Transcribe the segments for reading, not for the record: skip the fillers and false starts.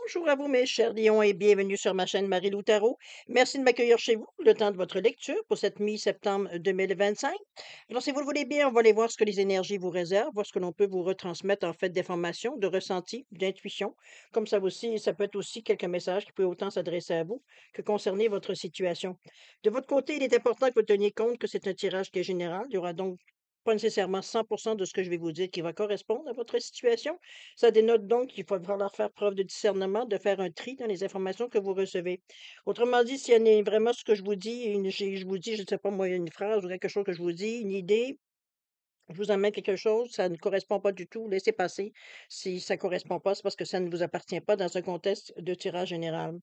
Bonjour à vous, mes chers lions, et bienvenue sur ma chaîne Marie-Lou Tarot. Merci de m'accueillir chez vous, le temps de votre lecture pour cette mi-septembre 2025. Alors, si vous le voulez bien, on va aller voir ce que les énergies vous réservent, voir ce que l'on peut vous retransmettre en fait d'informations, de ressentis, d'intuition. Comme ça aussi, ça peut être aussi quelques messages qui peuvent autant s'adresser à vous que concerner votre situation. De votre côté, il est important que vous teniez compte que c'est un tirage qui est général. Il y aura donc pas nécessairement 100% de ce que je vais vous dire qui va correspondre à votre situation. Ça dénote donc qu'il va falloir faire preuve de discernement, de faire un tri dans les informations que vous recevez. Autrement dit, s'il y en a vraiment ce que je vous dis, je vous dis, je ne sais pas moi, une phrase ou quelque chose que je vous dis, une idée, je vous amène quelque chose, ça ne correspond pas du tout, laissez passer. Si ça ne correspond pas, c'est parce que ça ne vous appartient pas dans un contexte de tirage général.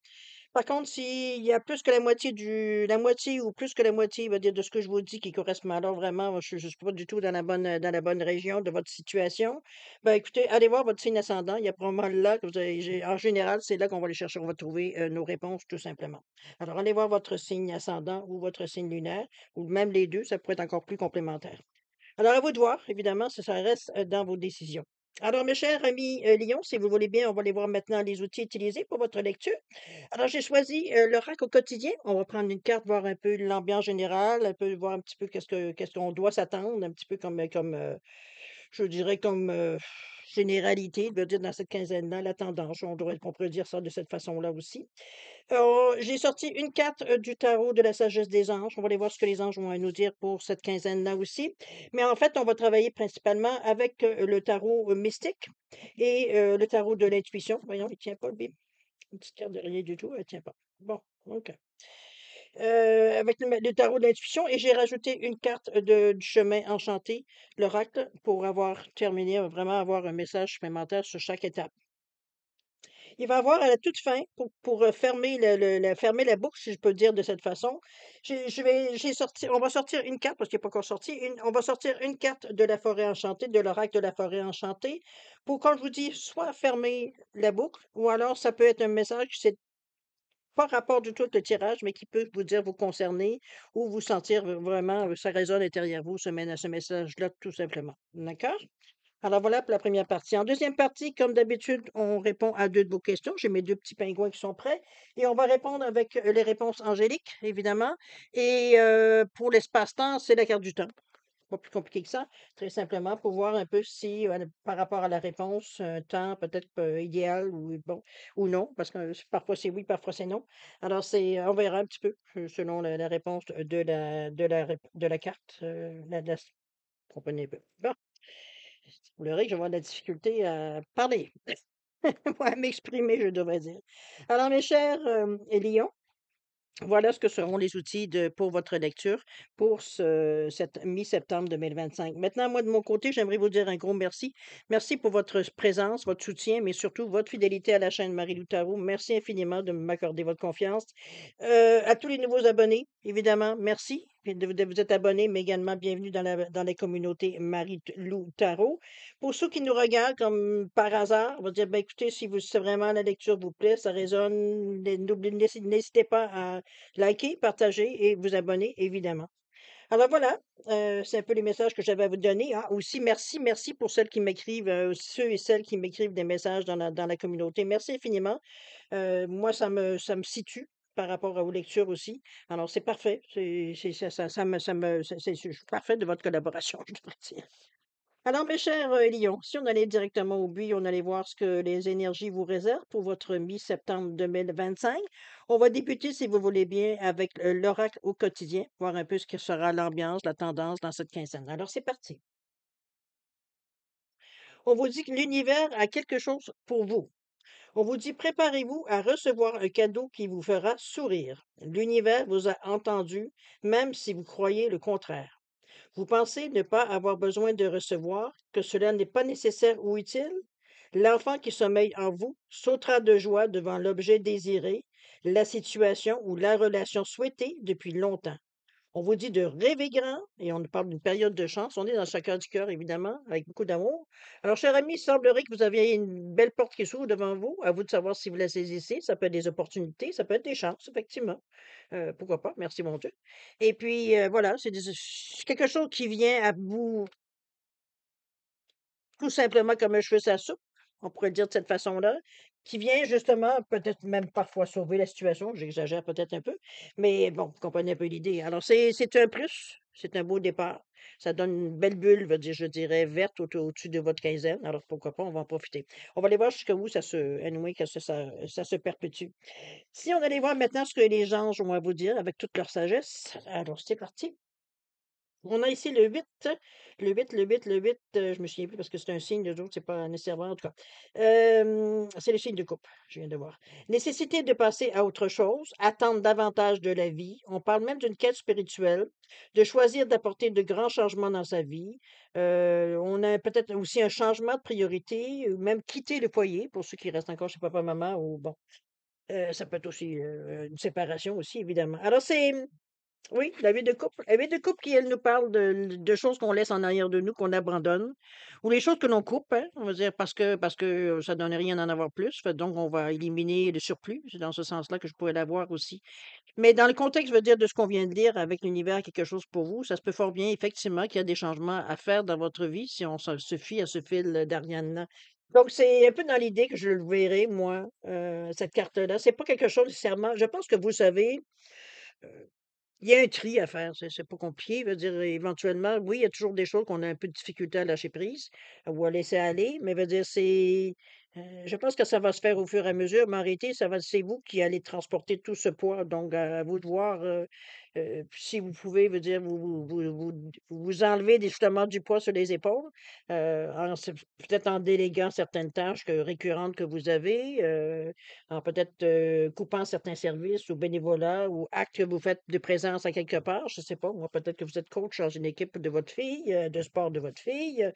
Par contre, s'il y a plus que la moitié ou plus que la moitié, on va dire, de ce que je vous dis qui correspond, alors vraiment, je suis pas du tout dans la bonne région de votre situation, ben, écoutez, allez voir votre signe ascendant. Il y a probablement là que vous avez en général, c'est là qu'on va aller chercher, on va trouver, nos réponses tout simplement. Alors allez voir votre signe ascendant ou votre signe lunaire ou même les 2, ça pourrait être encore plus complémentaire. Alors à vous de voir, évidemment, ça reste, dans vos décisions. Alors mes chers amis, lions, si vous voulez bien, on va aller voir maintenant les outils utilisés pour votre lecture. Alors, j'ai choisi, l'oracle au quotidien. On va prendre une carte, voir un peu l'ambiance générale, un peu voir un petit peu qu'est-ce qu'on doit s'attendre, un petit peu je dirais comme, généralité, je veux dire dans cette quinzaine-là, la tendance, on pourrait dire ça de cette façon-là aussi. J'ai sorti une carte, du tarot de la sagesse des anges. On va aller voir ce que les anges vont nous dire pour cette quinzaine-là aussi. Mais en fait, on va travailler principalement avec, le tarot, mystique et le tarot de l'intuition. Voyons, il tient pas le bip. Une petite carte de rien du tout, elle tient pas. Bon, OK. Avec le tarot de l'intuition et j'ai rajouté une carte du chemin enchanté, l'oracle, pour avoir terminé, vraiment avoir un message supplémentaire sur chaque étape. Il va avoir à la toute fin, pour fermer fermer la boucle, si je peux dire de cette façon, j'ai sorti on va sortir une carte, parce qu'il n'est pas encore sorti, on va sortir une carte de la forêt enchantée, de l'oracle de la forêt enchantée, pour, quand je vous dis, soit fermer la boucle, ou alors ça peut être un message qui c'est pas rapport du tout avec le tirage, mais qui peut vous dire, vous concerner ou vous sentir vraiment, ça résonne derrière vous, ce message-là, tout simplement. D'accord? Alors voilà pour la première partie. En deuxième partie, comme d'habitude, on répond à 2 de vos questions. J'ai mes 2 petits pingouins qui sont prêts et on va répondre avec, les réponses angéliques, évidemment, et pour l'espace-temps, c'est la carte du temps. Pas plus compliqué que ça. Très simplement pour voir un peu si, par rapport à la réponse, un temps peut-être, idéal ou bon ou non, parce que parfois c'est oui, parfois c'est non. Alors on verra un petit peu, selon la réponse de la carte, la comprenez peu. Bon, vous verrez que je vais avoir de la difficulté à parler, ou à m'exprimer, je devrais dire. Alors mes chers, lions, voilà ce que seront les outils pour votre lecture pour cette mi-septembre 2025. Maintenant, moi, de mon côté, j'aimerais vous dire un gros merci. Merci pour votre présence, votre soutien, mais surtout votre fidélité à la chaîne Marie-Lou Tarot. Merci infiniment de m'accorder votre confiance. À tous les nouveaux abonnés, évidemment, merci de vous être abonnés, mais également bienvenue dans la communauté Marie-Lou Tarot. Pour ceux qui nous regardent comme par hasard, on va dire, ben, écoutez, si vraiment la lecture vous plaît, ça résonne, n'hésitez pas à liker, partager et vous abonner, évidemment. Alors voilà, c'est un peu les messages que j'avais à vous donner. Ah, aussi, merci pour celles qui m'écrivent, ceux et celles qui m'écrivent des messages dans la communauté. Merci infiniment. Moi, ça me situe par rapport aux lectures aussi. Alors, c'est parfait. Je suis parfait de votre collaboration, je devrais dire. Alors, mes chers lions, si on allait directement au but, on allait voir ce que les énergies vous réservent pour votre mi-septembre 2025. On va débuter, si vous voulez bien, avec l'oracle au quotidien, voir un peu ce que sera l'ambiance, la tendance dans cette quinzaine. Alors, c'est parti. On vous dit que l'univers a quelque chose pour vous. On vous dit préparez-vous à recevoir un cadeau qui vous fera sourire. L'univers vous a entendu, même si vous croyez le contraire. Vous pensez ne pas avoir besoin de recevoir, que cela n'est pas nécessaire ou utile? L'enfant qui sommeille en vous sautera de joie devant l'objet désiré, la situation ou la relation souhaitée depuis longtemps. On vous dit de rêver grand et on nous parle d'une période de chance. On est dans le chacun du cœur, évidemment, avec beaucoup d'amour. Alors, cher ami, il semblerait que vous aviez une belle porte qui s'ouvre devant vous. À vous de savoir si vous la saisissez. Ça peut être des opportunités, ça peut être des chances, effectivement. Pourquoi pas? Merci, mon Dieu. Et puis, voilà, c'est quelque chose qui vient à vous tout simplement comme un cheveu sur la soupe. on pourrait le dire de cette façon-là, qui vient justement peut-être même parfois sauver la situation, j'exagère peut-être un peu, mais bon, vous comprenez un peu l'idée. Alors c'est un plus, c'est un beau départ. Ça donne une belle bulle, je dirais, verte au-dessus de votre quinzaine. Alors pourquoi pas, on va en profiter. On va aller voir jusqu'à où ça se, anyway, que ça se perpétue. Si on allait voir maintenant ce que les anges ont à vous dire avec toute leur sagesse, alors c'est parti. On a ici le huit, je me souviens plus parce que c'est un signe, les autres, c'est pas nécessairement, en tout cas. C'est le signe de coupe, je viens de voir. Nécessité de passer à autre chose, attendre davantage de la vie. On parle même d'une quête spirituelle, de choisir d'apporter de grands changements dans sa vie. On a peut-être aussi un changement de priorité, ou même quitter le foyer pour ceux qui restent encore chez papa, maman, ou bon, ça peut être aussi une séparation aussi, évidemment. Alors c'est oui, la vie de couple qui, elle, nous parle de choses qu'on laisse en arrière de nous, qu'on abandonne, ou les choses que l'on coupe, hein, on va dire, parce que ça donne rien d'en avoir plus. Fait donc, on va éliminer le surplus. C'est dans ce sens-là que je pourrais l'avoir aussi. Mais dans le contexte, je veux dire, de ce qu'on vient de lire avec l'univers, quelque chose pour vous, ça se peut fort bien, effectivement, qu'il y a des changements à faire dans votre vie si on se fie à ce fil d'Ariane. Donc, c'est un peu dans l'idée que je le verrai, moi, cette carte-là. C'est pas quelque chose nécessairement. Je pense que vous savez. Il y a un tri à faire, c'est pas compliqué. Je veux dire, éventuellement, oui, il y a toujours des choses qu'on a un peu de difficulté à lâcher prise ou à laisser aller, mais veut dire, je pense que ça va se faire au fur et à mesure, mais en réalité, c'est vous qui allez transporter tout ce poids. Donc, à vous de voir si vous pouvez, veut dire, vous enlever justement du poids sur les épaules, peut-être en déléguant certaines tâches récurrentes que vous avez. En peut-être, coupant certains services ou bénévolat ou actes que vous faites de présence à quelque part, je sais pas, moi, peut-être que vous êtes coach dans une équipe de votre fille, de sport de votre fille,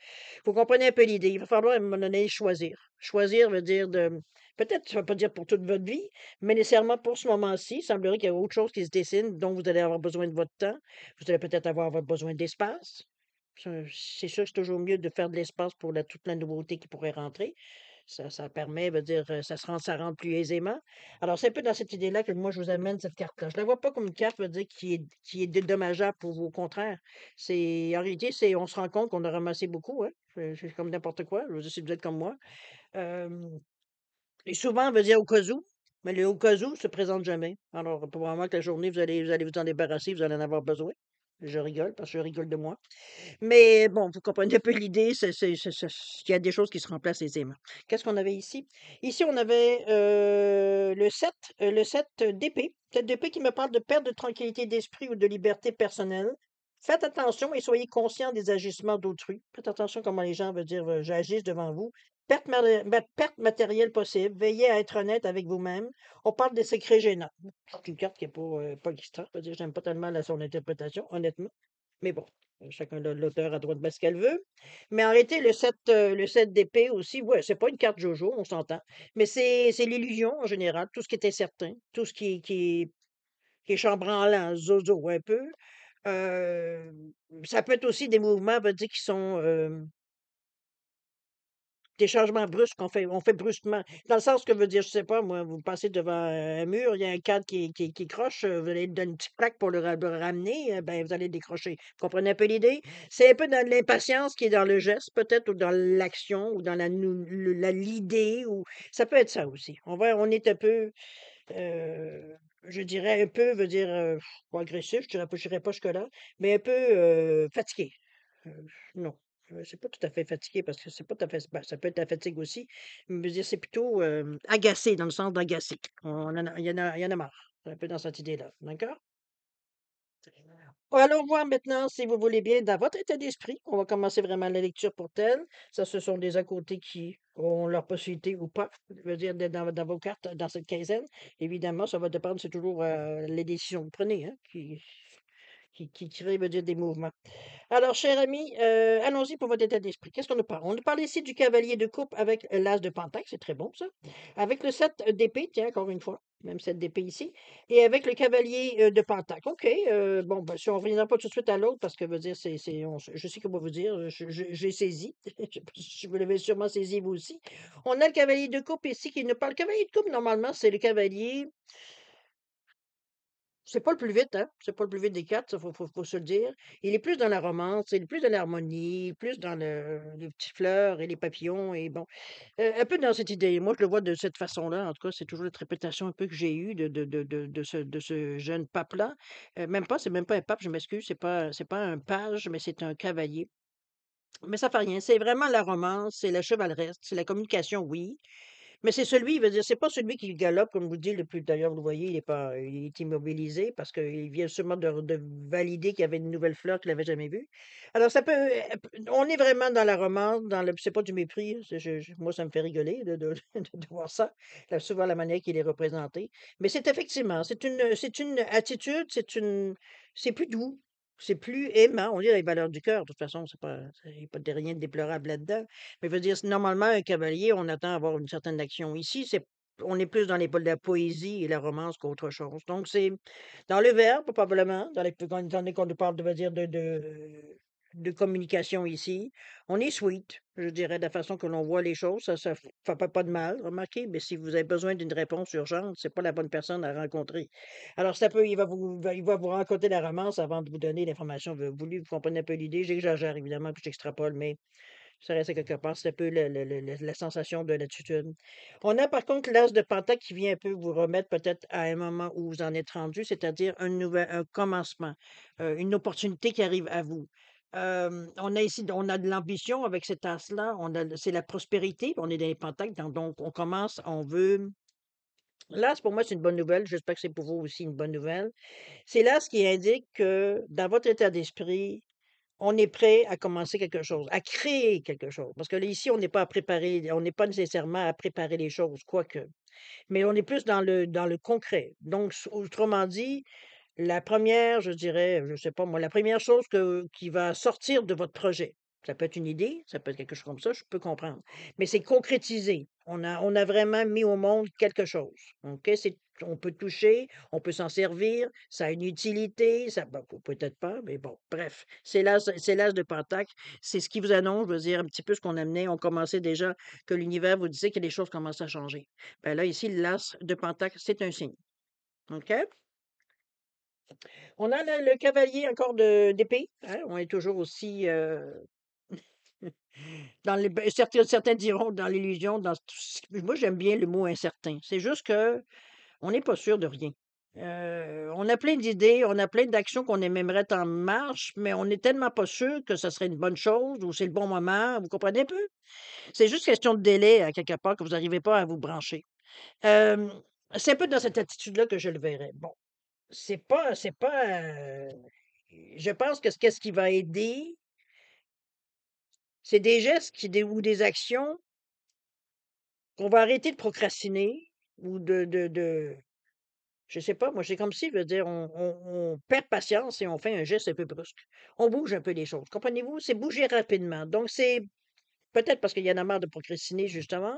vous comprenez un peu l'idée. Il va falloir à un moment donné choisir. Choisir veut dire peut-être, ça ne veut pas dire pour toute votre vie, mais nécessairement pour ce moment-ci, il semblerait qu'il y a autre chose qui se dessine dont vous allez avoir besoin de votre temps. Vous allez peut-être avoir votre besoin d'espace. C'est sûr que c'est toujours mieux de faire de l'espace pour toute la nouveauté qui pourrait rentrer. Ça permet, veut dire, ça rentre plus aisément. Alors, c'est un peu dans cette idée-là que moi, je vous amène cette carte-là. Je la vois pas comme une carte, veut dire, qui est dédommageable pour vous. Au contraire, en réalité, on se rend compte qu'on a ramassé beaucoup, hein. C'est comme n'importe quoi. Je veux dire, si vous êtes comme moi. Euh, et souvent, on veut dire au cas où, mais le au cas où se présente jamais. Alors, probablement que la journée, vous allez vous en débarrasser, vous allez en avoir besoin. Je rigole parce que je rigole de moi. Mais bon, vous comprenez un peu l'idée, il y a des choses qui se remplacent aisément. Qu'est-ce qu'on avait ici? Ici, on avait le 7 d'épée. 7 d'épée qui me parle de perte de tranquillité d'esprit ou de liberté personnelle. Faites attention et soyez conscient des agissements d'autrui. Faites attention comment les gens veulent dire j'agisse devant vous. Perte matérielle possible. Veillez à être honnête avec vous-même. On parle des secrets gênants. C'est une carte qui n'est pas extra. Je veux dire, j'aime pas tellement son interprétation, honnêtement. Mais bon. Chacun l'auteur a droit de mettre ce qu'elle veut. Mais en réalité, le 7 d'épée aussi, ouais, c'est pas une carte Jojo, on s'entend. Mais c'est l'illusion en général, tout ce qui est incertain, tout ce qui est chambranlant, zozo un peu. Euh, Ça peut être aussi des mouvements, on va dire, qui sont des changements brusques on fait brusquement. Dans le sens que veut dire, je sais pas, moi, vous passez devant un mur, il y a un cadre qui croche, vous allez lui donner une petite plaque pour le ramener, ben, vous allez le décrocher. Vous comprenez un peu l'idée? C'est un peu dans l'impatience qui est dans le geste, peut-être, ou dans l'action, ou dans l'idée, ou ça peut être ça aussi. On est un peu, je dirais un peu, veut dire, pas agressif, je dirais pas jusque-là, mais un peu fatigué. Non, c'est pas tout à fait fatigué parce que c'est pas tout à fait ben, ça peut être la fatigue aussi, mais je veux dire, c'est plutôt, agacé, dans le sens d'agacé. Il y en a marre. C'est un peu dans cette idée-là, d'accord? Allons voir maintenant, si vous voulez bien, dans votre état d'esprit. On va commencer vraiment la lecture pour tel. Ça, ce sont des à côté qui ont leur possibilité ou pas, je veux dire, d'être dans vos cartes, dans cette quinzaine. Évidemment, ça va dépendre, c'est toujours les décisions que vous prenez, hein, qui créent, veut dire, des mouvements. Alors, cher ami, allons-y pour votre état d'esprit. Qu'est-ce qu'on nous parle? On nous parle ici du cavalier de coupe avec l'as de pentacle, c'est très bon ça. Avec le 7 d'épée, tiens, encore une fois, même 7 d'épée ici. Et avec le cavalier de pentacle. OK, bon, ben, si on ne reviendra pas tout de suite à l'autre, parce que veut dire, je sais comment vous dire, j'ai saisi. Vous l'avez sûrement saisi vous aussi. On a le cavalier de coupe ici qui nous parle. Le cavalier de coupe, normalement, c'est le cavalier C'est pas le plus vite, hein, c'est pas le plus vite des 4, ça, faut se le dire. Il est plus dans la romance, il est plus dans l'harmonie, plus dans les petites fleurs et les papillons et bon, un peu dans cette idée. Moi, je le vois de cette façon-là, en tout cas, c'est toujours l'interprétation un peu que j'ai eue de ce jeune pape-là. Même pas, c'est même pas un pape, je m'excuse, c'est pas un page, mais c'est un cavalier. Mais ça fait rien, c'est vraiment la romance, c'est la chevaleresque, c'est la communication, oui, mais c'est celui, il veut dire, c'est pas celui qui galope, comme vous dites, le plus d'ailleurs, vous le voyez, il est immobilisé parce qu'il vient sûrement de valider qu'il y avait une nouvelle fleur qu'il avait jamais vue. Alors ça peut, on est vraiment dans la romance, c'est pas du mépris, moi ça me fait rigoler de voir ça, souvent la manière qu'il est représenté. Mais c'est effectivement, c'est une attitude, c'est plus doux, c'est plus aimant. On dit les valeurs du cœur, de toute façon, il n'y a pas de rien de déplorable là-dedans. Mais je veux dire, normalement, un cavalier, on attend à avoir une certaine action. Ici, on est plus dans la poésie et la romance qu'autre chose. Donc, c'est dans le verbe, probablement, étant donné qu'on nous parle, de, dire, de communication ici. On est sweet, je dirais, de la façon que l'on voit les choses. Ça fait pas de mal, remarquez, mais si vous avez besoin d'une réponse urgente, c'est pas la bonne personne à rencontrer. Alors, il va vous raconter la romance avant de vous donner l'information voulue. Vous comprenez un peu l'idée. J'exagère, évidemment, puis j'extrapole, mais ça reste à quelque part, c'est un peu la sensation de l'attitude. On a par contre l'as de Pentacle qui vient un peu vous remettre peut-être à un moment où vous en êtes rendu, c'est-à-dire un commencement, une opportunité qui arrive à vous. On a de l'ambition avec cet as-là, c'est la prospérité, on est dans les Pentacles, donc on commence, on veut. L'as, pour moi, c'est une bonne nouvelle. J'espère que c'est pour vous aussi une bonne nouvelle. C'est l'as qui indique que dans votre état d'esprit, on est prêt à commencer quelque chose, à créer quelque chose. Parce que là, ici, on n'est pas nécessairement à préparer les choses, quoique. Mais on est plus dans le concret. Donc, autrement dit, la première, je dirais, je sais pas moi, la première chose qui va sortir de votre projet. Ça peut être une idée, ça peut être quelque chose comme ça, je peux comprendre. Mais c'est concrétisé. On a vraiment mis au monde quelque chose. OK? On peut toucher, on peut s'en servir, ça a une utilité, ça, ben, peut-être pas, mais bon, bref. C'est l'as de Pentacle. C'est ce qui vous annonce, je veux dire, un petit peu ce qu'on amenait. On commençait déjà que l'univers vous disait que les choses commencent à changer. Ben là, ici, l'as de Pentacle, c'est un signe. OK? On a le cavalier encore d'épée, hein, on est toujours aussi, certains diront dans l'illusion, moi j'aime bien le mot incertain. C'est juste que on n'est pas sûr de rien. On a plein d'idées, on a plein d'actions qu'on aimerait mettre en marche, mais on n'est tellement pas sûr que ça serait une bonne chose ou c'est le bon moment, vous comprenez un peu? C'est juste question de délai à quelque part que vous n'arrivez pas à vous brancher. Hem, c'est un peu dans cette attitude-là que je le verrais. Bon, je pense que qu'est-ce qui va aider, c'est des gestes ou des actions qu'on va arrêter de procrastiner ou je sais pas, moi, c'est comme si, je veux dire, on perd patience et on fait un geste un peu brusque. On bouge un peu les choses, comprenez-vous? C'est bouger rapidement. Donc c'est peut-être parce qu'il y en a marre de procrastiner justement,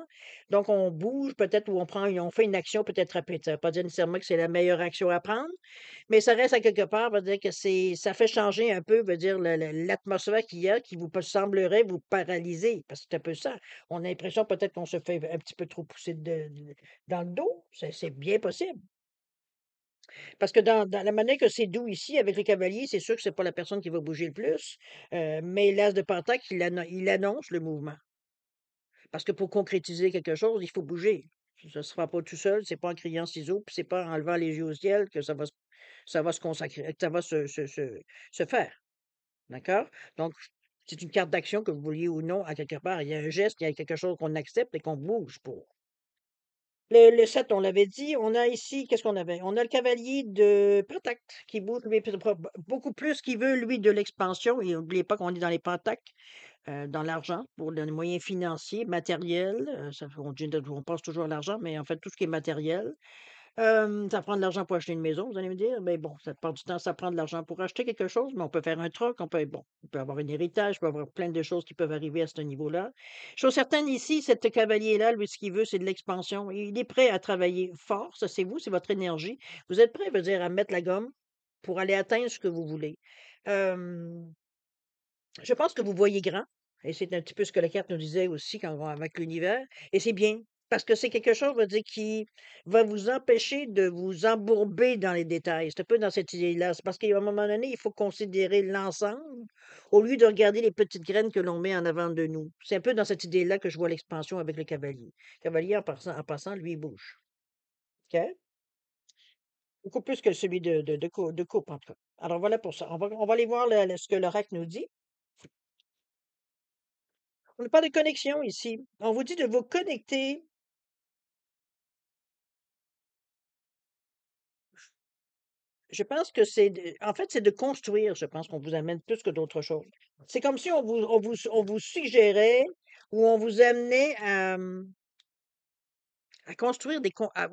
donc on bouge peut-être ou on fait une action peut-être rapide. Ça veut pas dire nécessairement que c'est la meilleure action à prendre, mais ça reste à quelque part, veut dire que ça fait changer un peu, veut dire l'atmosphère qu'il y a qui vous semblerait vous paralyser, parce que c'est un peu ça. On a l'impression peut-être qu'on se fait un petit peu trop pousser dans le dos, c'est bien possible. Parce que dans la manière que c'est doux ici avec les cavaliers, c'est sûr que c'est pas la personne qui va bouger le plus, mais l'as de Pentacle, il annonce le mouvement. Parce que pour concrétiser quelque chose, il faut bouger. Ça se fera pas tout seul, c'est pas en criant ciseaux, puis c'est pas en levant les yeux au ciel que ça va se consacrer, que ça va se faire. D'accord? Donc, c'est une carte d'action que vous vouliez ou non, à quelque part. Il y a un geste, il y a quelque chose qu'on accepte et qu'on bouge pour. Le 7, on l'avait dit. On a ici, qu'est-ce qu'on avait? On a le cavalier de Pentacle qui bouge, lui, beaucoup plus, qui veut, lui, de l'expansion. Et n'oubliez pas qu'on est dans les Pentacles. Dans l'argent, pour les moyens financiers, matériels, on pense toujours à l'argent, mais en fait, tout ce qui est matériel. Ça prend de l'argent pour acheter une maison, vous allez me dire, mais bon, ça prend du temps, ça prend de l'argent pour acheter quelque chose, mais on peut faire un troc, on peut avoir un héritage, on peut avoir plein de choses qui peuvent arriver à ce niveau-là. Chose certaine ici, cet cavalier-là, lui, ce qu'il veut, c'est de l'expansion. Il est prêt à travailler fort, ça c'est vous, c'est votre énergie. Vous êtes prêt, veut dire, à mettre la gomme pour aller atteindre ce que vous voulez. Hem je pense que vous voyez grand et c'est un petit peu ce que la carte nous disait aussi quand on va avec l'univers et c'est bien. Parce que c'est quelque chose, on va dire, qui va vous empêcher de vous embourber dans les détails. C'est un peu dans cette idée-là. C'est parce qu'à un moment donné, il faut considérer l'ensemble au lieu de regarder les petites graines que l'on met en avant de nous. C'est un peu dans cette idée-là que je vois l'expansion avec le cavalier. Le cavalier, en passant, lui, il bouge. OK? Beaucoup plus que celui de coupe, en tout cas. Alors voilà pour ça. On va aller voir ce que l'oracle nous dit. On ne parle de connexion ici. On vous dit de vous connecter. Je pense que c'est de construire, je pense qu'on vous amène plus que d'autres choses. C'est comme si on vous suggérait ou on vous amenait à construire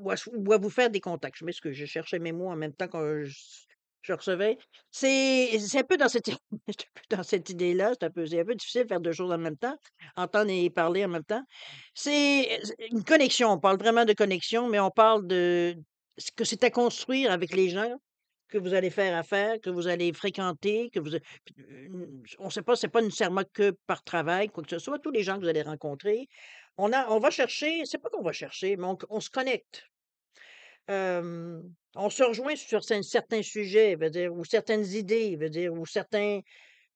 ou à vous faire des contacts. Je m'excuse, je cherchais mes mots en même temps que je recevais. C'est un peu dans cette, c'est un peu dans cette idée-là. C'est un peu difficile de faire deux choses en même temps, entendre et parler en même temps. C'est une connexion. On parle vraiment de connexion, mais on parle de ce que c'est à construire avec les gens que vous allez faire affaire, que vous allez fréquenter, on ne sait pas, c'est pas nécessairement que par travail, quoi que ce soit, tous les gens que vous allez rencontrer. On va chercher, c'est pas qu'on va chercher, mais on se connecte. On se rejoint sur certains sujets, veut dire, ou certaines idées, veut dire, ou certaines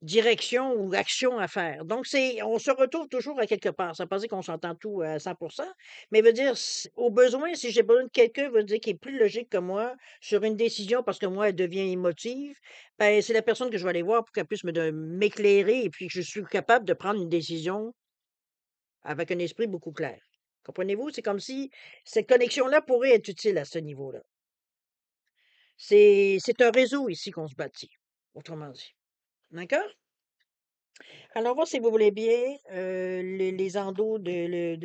directions ou actions à faire. Donc, on se retrouve toujours à quelque part. Ça ne veut pas dire qu'on s'entend tout à 100%, mais veut dire, au besoin, si j'ai besoin de quelqu'un, veut dire qui est plus logique que moi sur une décision parce que moi, elle devient émotive, ben, c'est la personne que je vais aller voir pour qu'elle puisse m'éclairer et puis que je suis capable de prendre une décision avec un esprit beaucoup clair. Comprenez-vous? C'est comme si cette connexion-là pourrait être utile à ce niveau-là. C'est un réseau ici qu'on se bâtit, autrement dit. D'accord? Alors, voir si vous voulez bien les endos du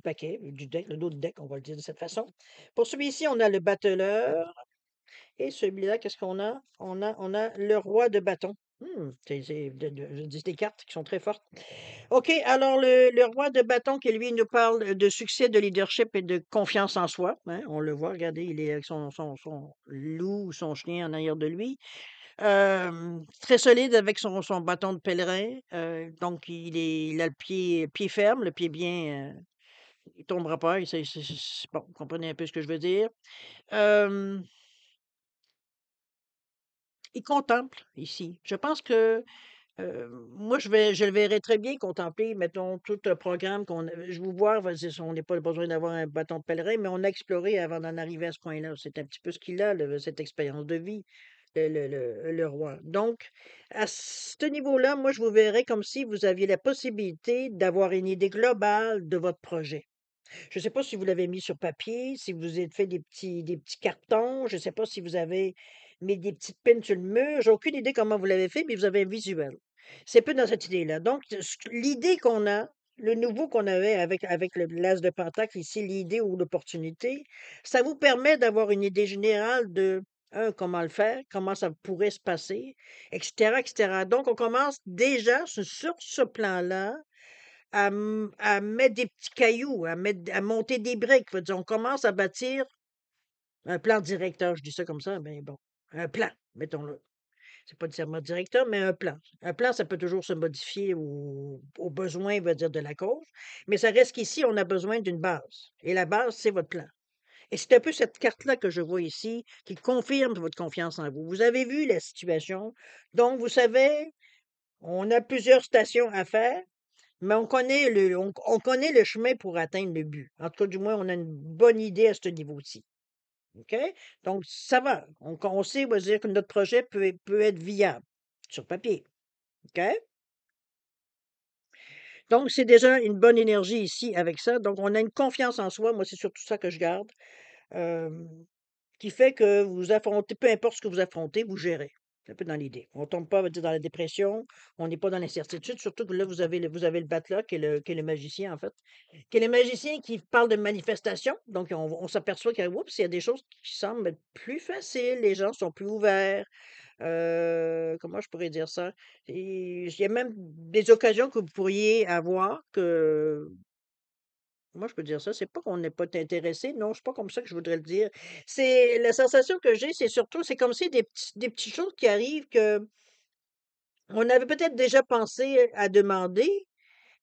paquet, du deck, le dos de deck, on va le dire de cette façon. Pour celui-ci, on a le battleur. Et celui-là, qu'est-ce qu'on a? On a le roi de bâton. Je dis des cartes qui sont très fortes. OK, alors le roi de bâton qui, lui, nous parle de succès, de leadership et de confiance en soi. Hein, on le voit, regardez, il est avec son loup ou son chien en arrière de lui. Très solide avec son bâton de pèlerin. Donc, il a le pied ferme, le pied bien. Il tombera pas. Bon, vous comprenez un peu ce que je veux dire. Euh, il contemple ici. Je pense que moi, je le verrais très bien contempler, mettons, tout le programme je vous vois, on n'est pas besoin d'avoir un bâton de pèlerin, mais on a exploré avant d'en arriver à ce point-là. C'est un petit peu ce qu'il a, cette expérience de vie, le roi. Donc, à ce niveau-là, moi, je vous verrais comme si vous aviez la possibilité d'avoir une idée globale de votre projet. Je ne sais pas si vous l'avez mis sur papier, si vous avez fait des petits cartons, je ne sais pas si vous avez mis des petites pins sur le mur. J'ai aucune idée comment vous l'avez fait, mais vous avez un visuel. C'est un peu dans cette idée-là. Donc, l'idée qu'on a, le nouveau qu'on avait avec l'as de Pentacle ici, l'idée ou l'opportunité, ça vous permet d'avoir une idée générale de, comment le faire, comment ça pourrait se passer, etc., etc. Donc, on commence déjà sur ce plan-là à mettre des petits cailloux, à monter des briques. Faut dire, on commence à bâtir un plan directeur. Je dis ça comme ça, mais bon, un plan, mettons-le. C'est pas nécessairement directeur, mais un plan. Un plan, ça peut toujours se modifier au besoin, veut dire, de la cause. Mais ça reste qu'ici, on a besoin d'une base. Et la base, c'est votre plan. Et c'est un peu cette carte-là que je vois ici qui confirme votre confiance en vous. Vous avez vu la situation. Donc, vous savez, on a plusieurs stations à faire. Mais on connaît le chemin pour atteindre le but. En tout cas, du moins, on a une bonne idée à ce niveau-ci. OK? Donc, ça va. On sait, on va dire, que notre projet peut être viable sur papier. OK? Donc, c'est déjà une bonne énergie ici avec ça. Donc, on a une confiance en soi. Moi, c'est surtout ça que je garde. euh, qui fait que vous affrontez, peu importe ce que vous affrontez, vous gérez. C'est un peu dans l'idée. On ne tombe pas, on va dire, dans la dépression, on n'est pas dans l'incertitude, surtout que là, vous avez le batteur qui est le magicien, en fait, qui est le magicien qui parle de manifestation. Donc, on s'aperçoit qu'il y a des choses qui semblent être plus faciles, les gens sont plus ouverts. Comment je pourrais dire ça? Et il y a même des occasions que vous pourriez avoir que moi, je peux dire ça, c'est pas qu'on n'est pas intéressé, non, c'est pas comme ça que je voudrais le dire. C'est la sensation que j'ai, c'est surtout, c'est comme si des petites choses qui arrivent que on avait peut-être déjà pensé à demander,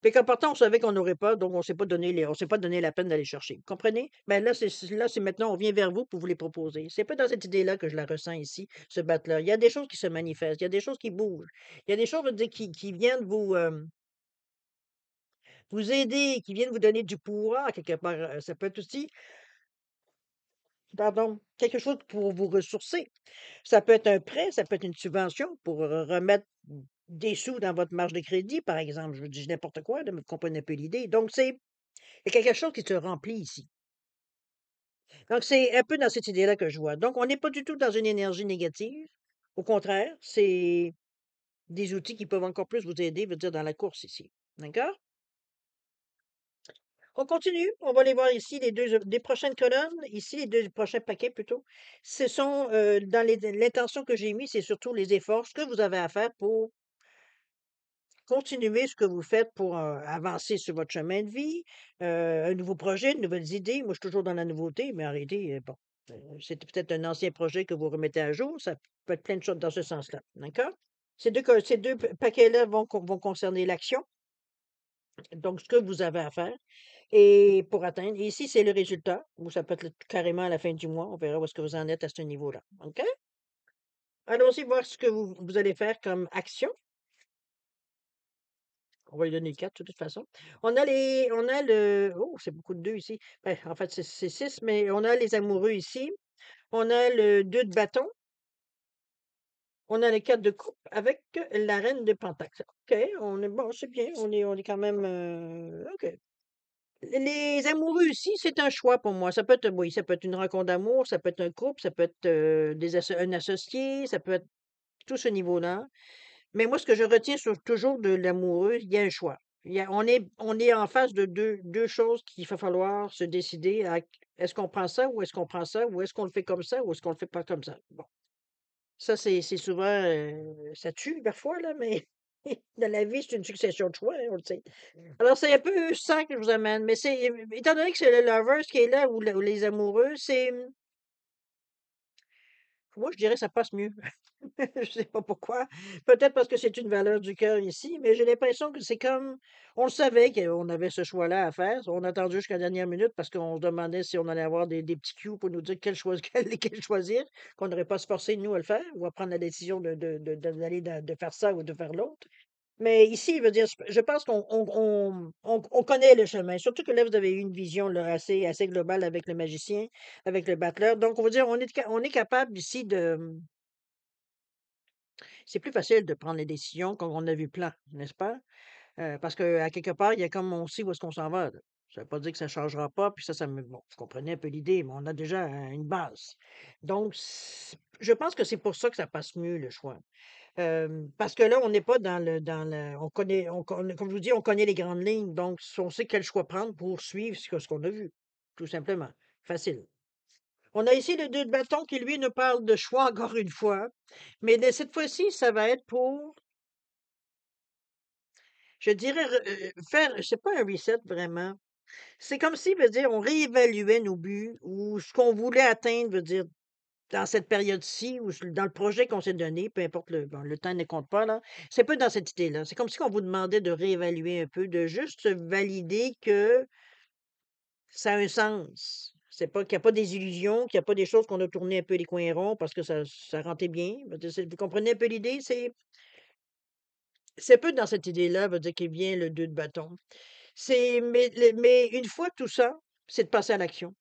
Fait qu'en partant, on savait qu'on n'aurait pas, donc on s'est pas donné la peine d'aller chercher. Vous comprenez? Ben là, c'est maintenant, on vient vers vous pour vous les proposer. C'est pas dans cette idée-là que je la ressens ici, ce battre-là. Il y a des choses qui se manifestent, il y a des choses qui bougent, il y a des choses, je veux dire, qui viennent vous aider, qui viennent vous donner du pouvoir quelque part. Ça peut être aussi, pardon, quelque chose pour vous ressourcer. Ça peut être un prêt, ça peut être une subvention pour remettre des sous dans votre marge de crédit, par exemple. Je vous dis n'importe quoi, là, mais vous comprenez un peu l'idée. Donc, il y a quelque chose qui se remplit ici. Donc, c'est un peu dans cette idée-là que je vois. Donc, on n'est pas du tout dans une énergie négative. Au contraire, c'est des outils qui peuvent encore plus vous aider, veut dire, dans la course ici. D'accord? On continue. On va aller voir ici les prochaines colonnes, ici les deux prochains paquets plutôt. Ce sont dans l'intention que j'ai mis, c'est surtout les efforts, ce que vous avez à faire pour continuer ce que vous faites pour avancer sur votre chemin de vie, un nouveau projet, de nouvelles idées. Moi, je suis toujours dans la nouveauté, mais arrêtez, bon, c'est peut-être un ancien projet que vous remettez à jour. Ça peut être plein de choses dans ce sens-là. D'accord? Ces deux paquets-là vont concerner l'action, donc ce que vous avez à faire. Et pour atteindre, et ici, c'est le résultat, ou ça peut être carrément à la fin du mois. On verra où est-ce que vous en êtes à ce niveau-là. OK? Allons-y voir ce que vous allez faire comme action. On va lui donner 4 de toute façon. On a le oh, c'est beaucoup de 2 ici. Ben, en fait, c'est 6, mais on a les amoureux ici. On a le 2 de bâton. On a le 4 de coupe avec la reine de pentacle. OK, on est bon, c'est bien. On est quand même, OK. Les amoureux ici, c'est un choix pour moi. Ça peut être, oui, ça peut être une rencontre d'amour, ça peut être un couple, ça peut être, un associé, ça peut être tout ce niveau-là. Mais moi, ce que je retiens toujours de l'amoureux, il y a un choix. On est en face de deux choses qu'il va falloir se décider à est-ce qu'on prend ça ou est-ce qu'on prend ça ou est-ce qu'on le fait comme ça ou est-ce qu'on le fait pas comme ça. Bon, ça, c'est souvent, ça tue parfois, là, mais dans la vie, c'est une succession de choix, hein, on le sait. Alors, c'est un peu ça que je vous amène, mais étant donné que c'est le lovers qui est là ou les amoureux, moi, je dirais que ça passe mieux. Je sais pas pourquoi. Peut-être parce que c'est une valeur du cœur ici, mais j'ai l'impression que c'est comme on le savait qu'on avait ce choix-là à faire. On a attendu jusqu'à la dernière minute parce qu'on se demandait si on allait avoir des petits cues pour nous dire lesquels choisir, qu'on n'aurait pas se forcer, nous, à le faire ou à prendre la décision d'aller de faire ça ou de faire l'autre. Mais ici, il veut dire, je pense qu'on connaît le chemin. Surtout que là, vous avez eu une vision là, assez globale avec le magicien, avec le battleur. Donc, on va dire, on est capable ici de, c'est plus facile de prendre les décisions quand on a vu plan, n'est-ce pas? Parce qu'à quelque part, il y a comme on sait où est-ce qu'on s'en va, là. Ça veut pas dire que ça changera pas, puis ça me bon, vous comprenez un peu l'idée, mais on a déjà une base. Donc, je pense que c'est pour ça que ça passe mieux, le choix. Parce que là, on n'est pas dans le comme je vous dis, on connaît les grandes lignes, donc on sait quel choix prendre pour suivre ce qu'on a vu, tout simplement. Facile. On a ici le 2 de bâton qui, lui, nous parle de choix encore une fois, mais de cette fois-ci, ça va être pour, je dirais, faire, c'est pas un reset vraiment. C'est comme si, veut dire, on réévaluait nos buts ou ce qu'on voulait atteindre, veut dire, dans cette période-ci ou dans le projet qu'on s'est donné, peu importe bon, le temps ne compte pas, là. C'est un peu dans cette idée-là. C'est comme si on vous demandait de réévaluer un peu, de juste valider que ça a un sens. C'est pas qu'il n'y a pas des illusions, qu'il n'y a pas des choses qu'on a tourné un peu les coins ronds parce que ça rentrait bien. Veut dire, vous comprenez un peu l'idée? C'est un peu dans cette idée-là, veut dire, qu'il vient le 2 de bâton. Mais une fois tout ça, c'est de passer à l'action.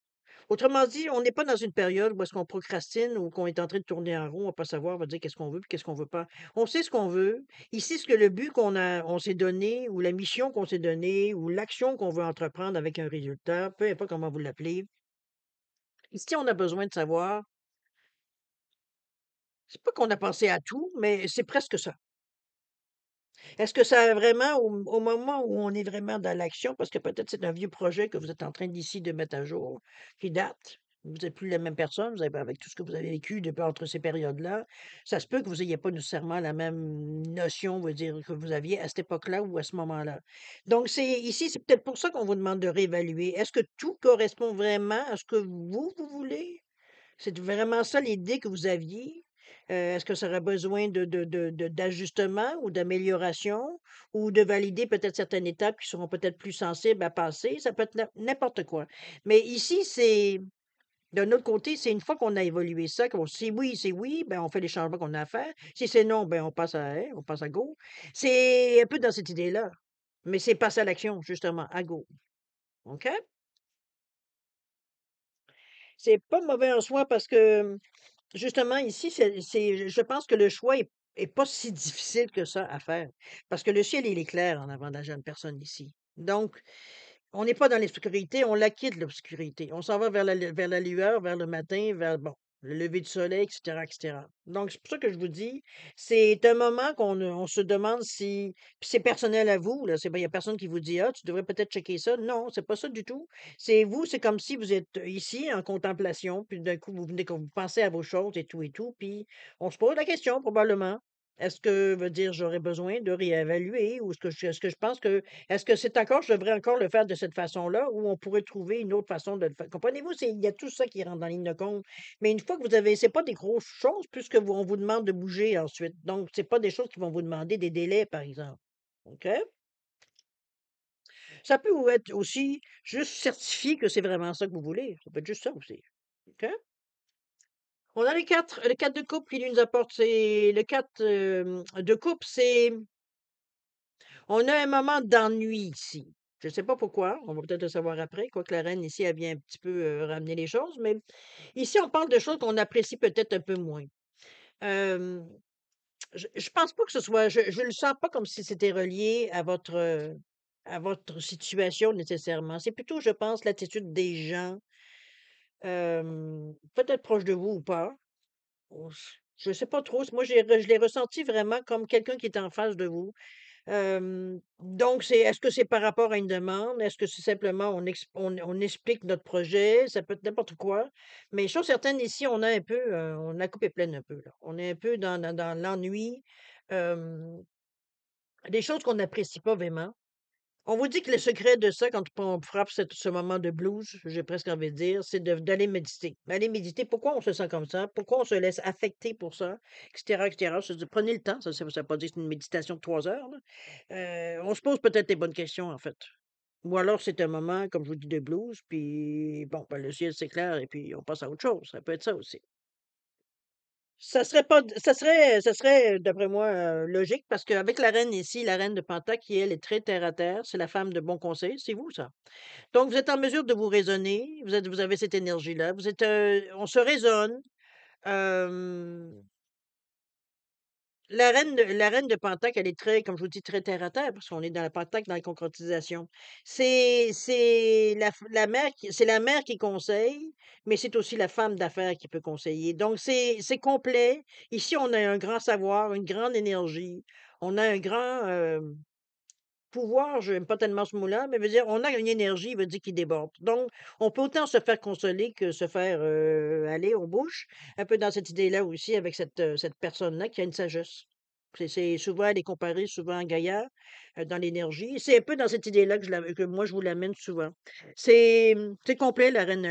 Autrement dit, on n'est pas dans une période où est-ce qu'on procrastine ou qu'on est en train de tourner en rond, on va pas savoir, on va dire qu'est-ce qu'on veut puis qu'est-ce qu'on veut pas. On sait ce qu'on veut. Ici, ce que le but on s'est donné ou la mission qu'on s'est donnée ou l'action qu'on veut entreprendre avec un résultat, peu importe comment vous l'appelez. Ici, on a besoin de savoir, c'est pas qu'on a pensé à tout, mais c'est presque ça. Est-ce que ça a vraiment, au moment où on est vraiment dans l'action, parce que peut-être c'est un vieux projet que vous êtes en train d'ici de mettre à jour, qui date. Vous n'êtes plus la même personne, vous avez, avec tout ce que vous avez vécu depuis entre ces périodes-là, ça se peut que vous n'ayez pas nécessairement la même notion, on va dire, que vous aviez à cette époque-là ou à ce moment-là. Donc, ici, c'est peut-être pour ça qu'on vous demande de réévaluer. Est-ce que tout correspond vraiment à ce que vous voulez? C'est vraiment ça l'idée que vous aviez? Est-ce que ça aurait besoin d'ajustement ou d'amélioration ou de valider peut-être certaines étapes qui seront peut-être plus sensibles à passer? Ça peut être n'importe quoi. Mais ici, c'est d'un autre côté, c'est une fois qu'on a évolué ça, qu'on si oui, c'est oui, ben, on fait les changements qu'on a à faire. Si c'est non, ben, on passe à go. C'est un peu dans cette idée-là, mais c'est passer à l'action justement, à go, OK? C'est pas mauvais en soi parce que, justement ici, c'est je pense que le choix est pas si difficile que ça à faire. Parce que le ciel, il est clair en avant de la jeune personne ici. Donc on n'est pas dans l'obscurité, on la quitte l'obscurité. On s'en va vers la lueur, vers le matin, vers, bon, le lever du soleil, et cetera. Donc c'est pour ça que je vous dis, c'est un moment on se demande si puis c'est personnel à vous, là, c'est pas il y a personne qui vous dit: «Ah, tu devrais peut-être checker ça». Non, c'est pas ça du tout. C'est vous, c'est comme si vous êtes ici en contemplation, puis d'un coup, vous venez que vous pensez à vos choses et tout, puis on se pose la question probablement. Est-ce que veut dire j'aurais besoin de réévaluer ou est-ce que je pense que est-ce que c'est encore je devrais encore le faire de cette façon-là ou on pourrait trouver une autre façon de le faire? Comprenez-vous? C'est il y a tout ça qui rentre dans la ligne de compte. Mais une fois que vous avez c'est pas des grosses choses puisque on vous demande de bouger ensuite. Donc, c'est pas des choses qui vont vous demander des délais, par exemple. OK? Ça peut vous être aussi juste certifier que c'est vraiment ça que vous voulez. Ça peut être juste ça aussi. OK? On a les 4 de coupe qui lui nous apporte, c'est le 4 de coupe, c'est on a un moment d'ennui ici. Je ne sais pas pourquoi, on va peut-être le savoir après, quoique la reine ici, elle vient un petit peu, ramener les choses, mais ici, on parle de choses qu'on apprécie peut-être un peu moins. Hem, je pense pas que ce soit je le sens pas comme si c'était relié à votre situation nécessairement. C'est plutôt, je pense, l'attitude des gens, peut-être proches de vous ou pas. Je sais pas trop, moi, je l'ai ressenti vraiment comme quelqu'un qui était en face de vous. Donc c'est est-ce que c'est par rapport à une demande? Est-ce que c'est simplement on explique notre projet? Ça peut être n'importe quoi. Mais chose certaine, ici, on a un peu, on a la coupe est pleine un peu, là. On est un peu dans l'ennui, hem, des choses qu'on n'apprécie pas vraiment. On vous dit que le secret de ça, quand on frappe ce moment de blues, j'ai presque envie de dire, c'est d'aller méditer. Aller méditer, pourquoi on se sent comme ça? Pourquoi on se laisse affecter pour ça? Et cetera. Je dis, prenez le temps, ça veut pas dire que c'est une méditation de 3 heures, là. On se pose peut-être les bonnes questions, en fait. Ou alors c'est un moment, comme je vous dis, de blues, puis bon, ben, le ciel s'éclaire et puis on passe à autre chose. Ça peut être ça aussi. Ça serait pas d ça serait, d'après moi, logique parce qu'avec la reine ici, la reine de Pentacle qui elle est très terre à terre, c'est la femme de bon conseil, c'est vous ça. Donc vous êtes en mesure de vous raisonner, vous avez cette énergie-là, vous êtes, on se raisonne, hem, la reine de Pentacle, elle est très, comme je vous dis, très terre à terre parce qu'on est dans la Pentacle, dans la concrétisation. C'est la mère qui c'est la mère qui conseille, mais c'est aussi la femme d'affaires qui peut conseiller. Donc c'est complet. Ici, on a un grand savoir, une grande énergie, on a un grand, pouvoir, je n'aime pas tellement ce mot-là, mais veut dire on a une énergie, veut dire qui déborde. Donc on peut autant se faire consoler que se faire, aller aux bouches, un peu dans cette idée-là aussi avec cette personne-là qui a une sagesse. C'est souvent elle est comparée souvent à Gaïa, dans l'énergie. C'est un peu dans cette idée-là que moi je vous l'amène souvent. C'est complet la reine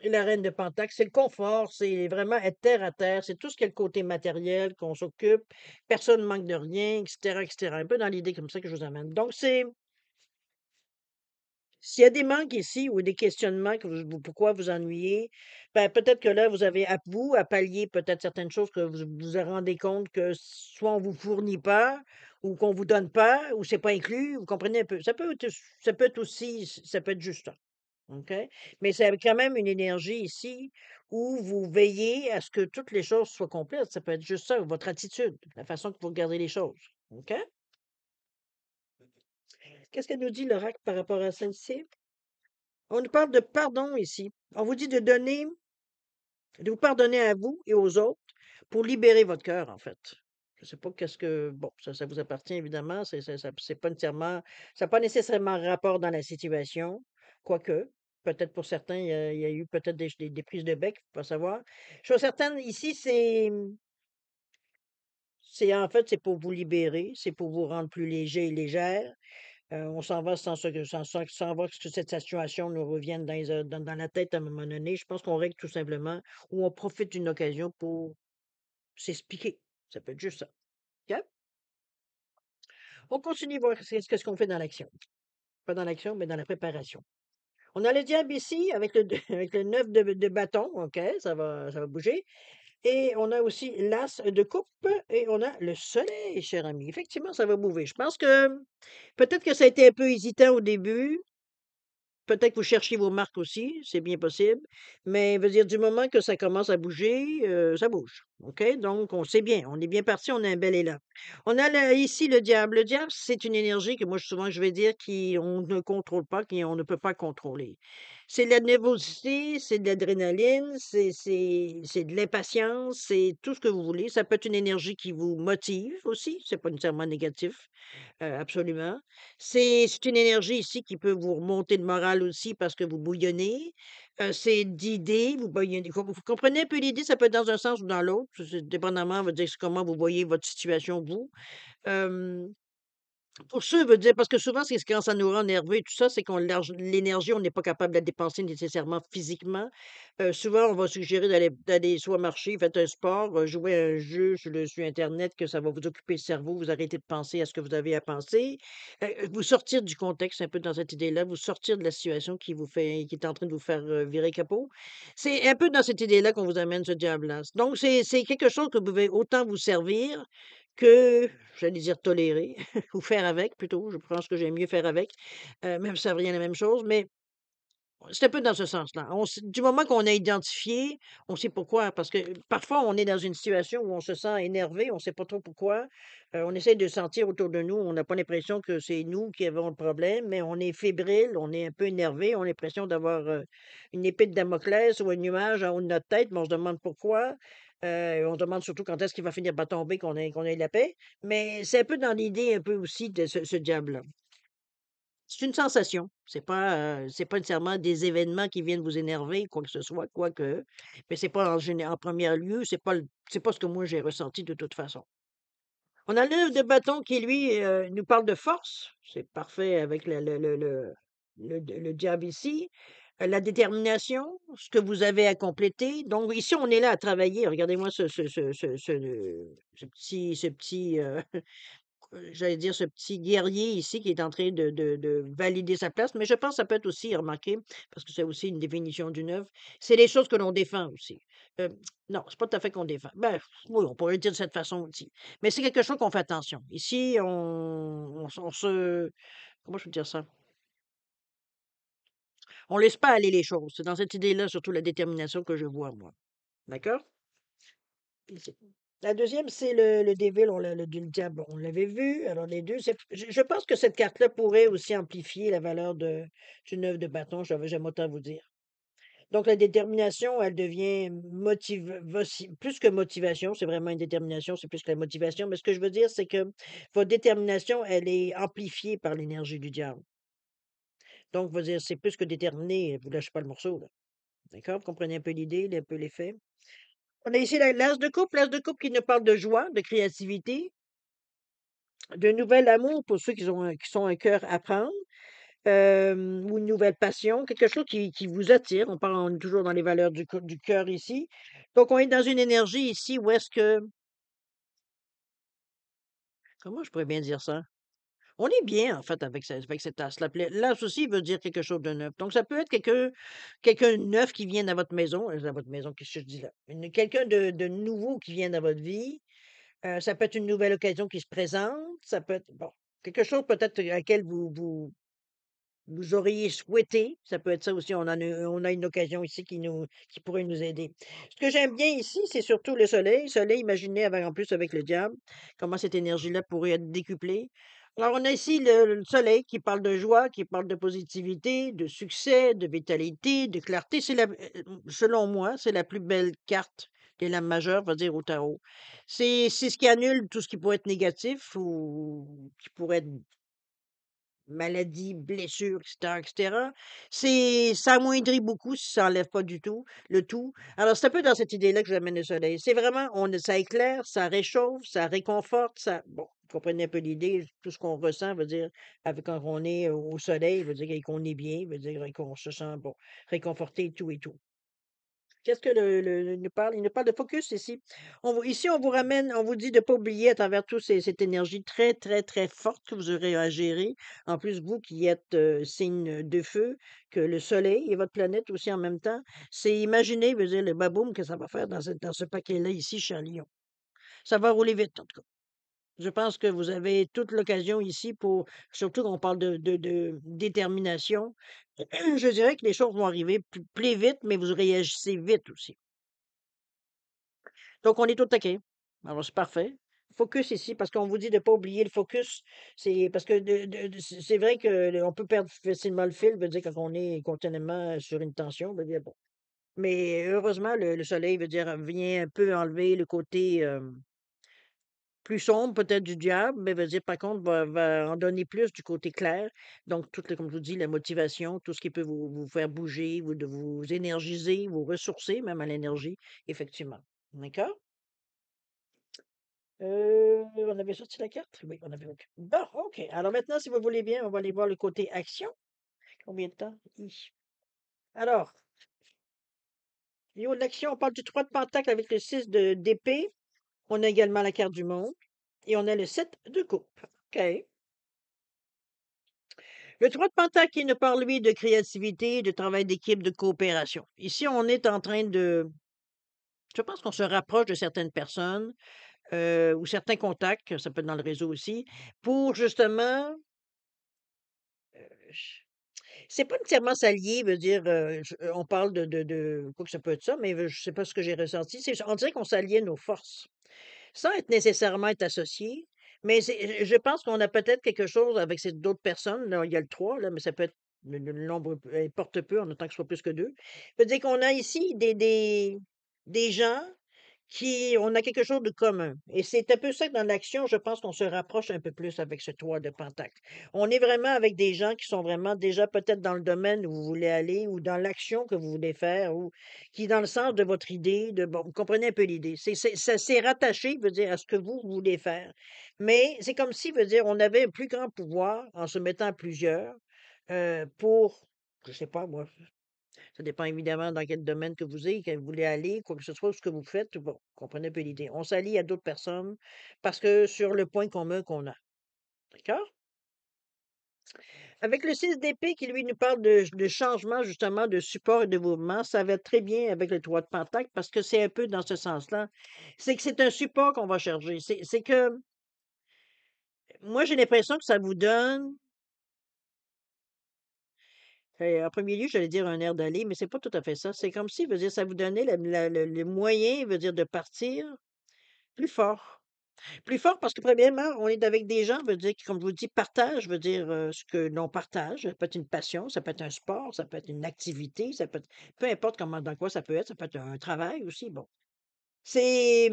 la reine de Pentacle, c'est le confort, c'est vraiment être terre à terre, c'est tout ce qui est le côté matériel qu'on s'occupe, personne ne manque de rien, et cetera. Un peu dans l'idée comme ça que je vous amène. Donc c'est s'il y a des manques ici ou des questionnements que pourquoi vous ennuyez, ben, peut-être que là, vous avez à vous à pallier peut-être certaines choses que vous vous rendez compte que soit on vous fournit pas ou qu'on vous donne pas ou c'est pas inclus, vous comprenez un peu? Ça peut être aussi ça peut être juste ça. OK? Mais c'est quand même une énergie ici où vous veillez à ce que toutes les choses soient complètes. Ça peut être juste ça, votre attitude, la façon que vous regardez les choses. OK? Qu'est-ce qu'elle nous dit l'oracle par rapport à ça ici? On nous parle de pardon ici. On vous dit de vous pardonner à vous et aux autres pour libérer votre cœur, en fait. Je sais pas qu'est-ce que bon, ça vous appartient évidemment, c'est pas nécessairement ça n'a pas nécessairement rapport dans la situation, quoique, peut-être pour certains, il y a eu peut-être des prises de bec, faut pas savoir. Chose certaine, ici, c'est en fait, c'est pour vous libérer, c'est pour vous rendre plus léger et légère. On s'en va sans voir que cette situation nous revienne dans la tête à un moment donné. Je pense qu'on règle tout simplement ou on profite d'une occasion pour s'expliquer. Ça peut être juste ça. OK? On continue voir qu'est-ce qu'on fait dans l'action. Pas dans l'action, mais dans la préparation. On a le diable ici avec le avec le 9 de bâton, OK, ça va bouger et on a aussi l'as de coupe et on a le soleil, cher ami. Effectivement, ça va bouger. Je pense que peut-être que ça a été un peu hésitant au début. Peut-être que vous cherchiez vos marques aussi, c'est bien possible, mais veut dire du moment que ça commence à bouger, ça bouge, OK? Donc on sait bien, on est bien parti, on a un bel élan. On a ici le diable. Le diable, c'est une énergie que moi souvent je vais dire qu'on ne contrôle pas, qu'on ne peut pas contrôler. C'est de la nervosité, c'est de l'adrénaline, c'est de l'impatience, c'est tout ce que vous voulez. Ça peut être une énergie qui vous motive aussi, c'est pas nécessairement négatif. Absolument. C'est une énergie ici qui peut vous remonter le moral aussi parce que vous bouillonnez. C'est d'idées, vous bouillonnez. Vous comprenez un peu l'idée? Ça peut être dans un sens ou dans l'autre. C'est dépendamment, veut dire, c'est comment vous voyez votre situation, vous. Hem pour ceux, veut dire parce que souvent, c'est quand ça nous rend nerveux et tout ça, c'est qu'on large l'énergie, on n'est pas capable de la dépenser nécessairement physiquement. Souvent, on va suggérer d'aller soit marcher, faites un sport, jouer à un jeu sur internet que ça va vous occuper le cerveau, vous arrêtez de penser à ce que vous avez à penser. Vous sortir du contexte un peu dans cette idée-là, vous sortir de la situation qui est en train de vous faire, virer capot. C'est un peu dans cette idée-là qu'on vous amène ce diable-là. Donc c'est quelque chose que vous pouvez autant vous servir que, j'allais dire tolérer. Ou faire avec plutôt, je pense que j'aime mieux faire avec, même si ça revient à la même chose, mais c'est un peu dans ce sens-là. Du moment qu'on a identifié, on sait pourquoi, parce que parfois on est dans une situation où on se sent énervé, on ne sait pas trop pourquoi, on essaie de sentir autour de nous, on n'a pas l'impression que c'est nous qui avons le problème, mais on est fébrile, on est un peu énervé, on a l'impression d'avoir, une épée de Damoclès ou un nuage en haut de notre tête, mais on se demande pourquoi, on se demande surtout quand est-ce qu'il va finir par tomber qu'on ait la paix, mais c'est un peu dans l'idée un peu aussi de ce diable-là. C'est une sensation. C'est pas nécessairement des événements qui viennent vous énerver, quoi que ce soit, quoique, mais c'est pas en premier lieu, c'est pas ce que moi j'ai ressenti de toute façon. On a le de bâton qui lui, nous parle de force, c'est parfait avec le diable ici. La détermination, ce que vous avez à compléter. Donc ici, on est là à travailler. Regardez-moi ce petit, j'allais dire ce petit guerrier ici qui est en train de valider sa place, mais je pense que ça peut être aussi remarqué, parce que c'est aussi une définition d'une œuvre, c'est les choses que l'on défend aussi. Non, c'est pas tout à fait qu'on défend. Ben, oui, on pourrait le dire de cette façon aussi. Mais c'est quelque chose qu'on fait attention. Ici, on se comment je peux dire ça? On laisse pas aller les choses. C'est dans cette idée-là, surtout la détermination que je vois, moi. D'accord? Ici. La deuxième, c'est le Devil, le diable, on l'avait vu. Alors les 2, je pense que cette carte-là pourrait aussi amplifier la valeur d'une œuvre de bâton, j'aime autant vous dire. Donc la détermination, elle devient plus que motivation, c'est vraiment une détermination, c'est plus que la motivation. Mais ce que je veux dire, c'est que votre détermination, elle est amplifiée par l'énergie du diable. Donc, veut dire, c'est plus que déterminé, vous lâchez pas le morceau, là. D'accord? Vous comprenez un peu l'idée, un peu l'effet? On a ici l'as de coupe qui nous parle de joie, de créativité, de nouvel amour pour ceux qui sont un cœur à prendre, ou une nouvelle passion, quelque chose qui vous attire. On est toujours dans les valeurs du cœur ici. Donc on est dans une énergie ici où est-ce que comment je pourrais bien dire ça? On est bien en fait avec cette as-là. Puis l'as aussi veut dire quelque chose de neuf. Donc ça peut être quelqu'un de neuf qui vient dans votre maison, qu'est-ce que je dis là? Quelqu'un de nouveau qui vient dans votre vie. Ça peut être une nouvelle occasion qui se présente, ça peut être bon, quelque chose peut-être à laquelle vous auriez souhaité, ça peut être ça aussi, on a une occasion ici qui pourrait nous aider. Ce que j'aime bien ici, c'est surtout le soleil. Soleil, imaginez avec en plus avec le diable, comment cette énergie-là pourrait être décuplée. Alors on a ici le soleil qui parle de joie, qui parle de positivité, de succès, de vitalité, de clarté. Selon moi, c'est la plus belle carte des lames majeures, on va dire au tarot. C'est ce qui annule tout ce qui pourrait être négatif ou qui pourrait être maladie, blessure, et cetera. Ça amoindrit beaucoup si ça enlève pas du tout le tout. Alors, c'est un peu dans cette idée-là que j'amène le soleil. C'est vraiment ça éclaire, ça réchauffe, ça réconforte, ça bon. comprenez un peu l'idée? Tout ce qu'on ressent, veut dire, avec quand on est au soleil, veut dire qu'on est bien, veut dire qu'on se sent, bon, réconforté et tout et tout. Qu'est-ce que il nous parle? Il nous parle de focus ici. Ici, on vous ramène, on vous dit de ne pas oublier à travers tout cette énergie très, très, très forte que vous aurez à gérer. En plus, vous qui êtes signe de feu, que le soleil et votre planète aussi en même temps, c'est imaginer, veut dire, le baboum que ça va faire dans ce paquet-là ici chez Lyon. Ça va rouler vite, en tout cas. Je pense que vous avez toute l'occasion ici pour, surtout qu'on parle de détermination, je dirais que les choses vont arriver plus vite, mais vous réagissez vite aussi. Donc, on est au taquet. Alors, c'est parfait. Focus ici, parce qu'on vous dit de ne pas oublier le focus. C'est parce que c'est vrai qu'on peut perdre facilement le fil, veut dire quand on est continuellement sur une tension, veut dire bon. Mais heureusement, le soleil veut dire vient un peu enlever le côté plus sombre, peut-être du diable, mais veut dire par contre va en donner plus du côté clair. Donc, comme je vous dis, la motivation, tout ce qui peut vous faire bouger, de vous énergiser, vous ressourcer, même à l'énergie, effectivement. D'accord? On avait sorti la carte? Oui, on avait OK. Bon, OK. Alors maintenant, si vous voulez bien, on va aller voir le côté action. Combien de temps? Alors, niveau de l'action, on parle du 3 de pentacle avec le 6 d'épée. On a également la carte du monde et on a le 7 de coupe. OK. Le 3 de pentacle qui nous parle, lui, de créativité, de travail d'équipe, de coopération. Ici, on est en train je pense qu'on se rapproche de certaines personnes ou certains contacts, ça peut être dans le réseau aussi, pour justement c'est pas nécessairement s'allier, veut dire, on parle de quoi que ça peut être ça, mais je sais pas ce que j'ai ressenti. On dirait qu'on s'alliait nos forces, sans être associé, mais je pense qu'on a peut-être quelque chose avec ces d'autres personnes, là, il y a le 3 là, mais ça peut être le nombre importe peu, en autant que ce soit plus que 2. Veut dire qu'on a ici des gens qui on a quelque chose de commun et c'est un peu ça que dans l'action, je pense qu'on se rapproche un peu plus avec ce 3 de pentacle. On est vraiment avec des gens qui sont vraiment déjà peut-être dans le domaine où vous voulez aller ou dans l'action que vous voulez faire ou qui est dans le sens de votre idée, bon, vous comprenez un peu l'idée. Ça s'est rattaché, veut dire, à ce que vous voulez faire. Mais c'est comme si, veut dire, on avait un plus grand pouvoir en se mettant à plusieurs pour, je sais pas moi, ça dépend évidemment dans quel domaine que vous êtes, que vous voulez aller, quoi que ce soit, ce que vous faites, bon, vous comprenez un peu l'idée. On s'allie à d'autres personnes parce que sur le point commun qu'on a. D'accord? Avec le 6 d'épée qui, lui, nous parle de changement, justement, de support et de mouvement, ça va très bien avec le 3 de pentacle parce que c'est un peu dans ce sens-là. C'est que c'est un support qu'on va chercher. C'est que moi, j'ai l'impression que ça vous donne, en premier lieu, j'allais dire un air d'aller, mais c'est pas tout à fait ça. C'est comme si, veut dire, ça vous donnait le moyen, veut dire, de partir plus fort. Plus fort parce que premièrement, on est avec des gens, veut dire qui, comme je vous dis, partagent, veut dire, ce que l'on partage. Ça peut être une passion, ça peut être un sport, ça peut être une activité, ça peut être peu importe comment dans quoi ça peut être un travail aussi, bon. C'est,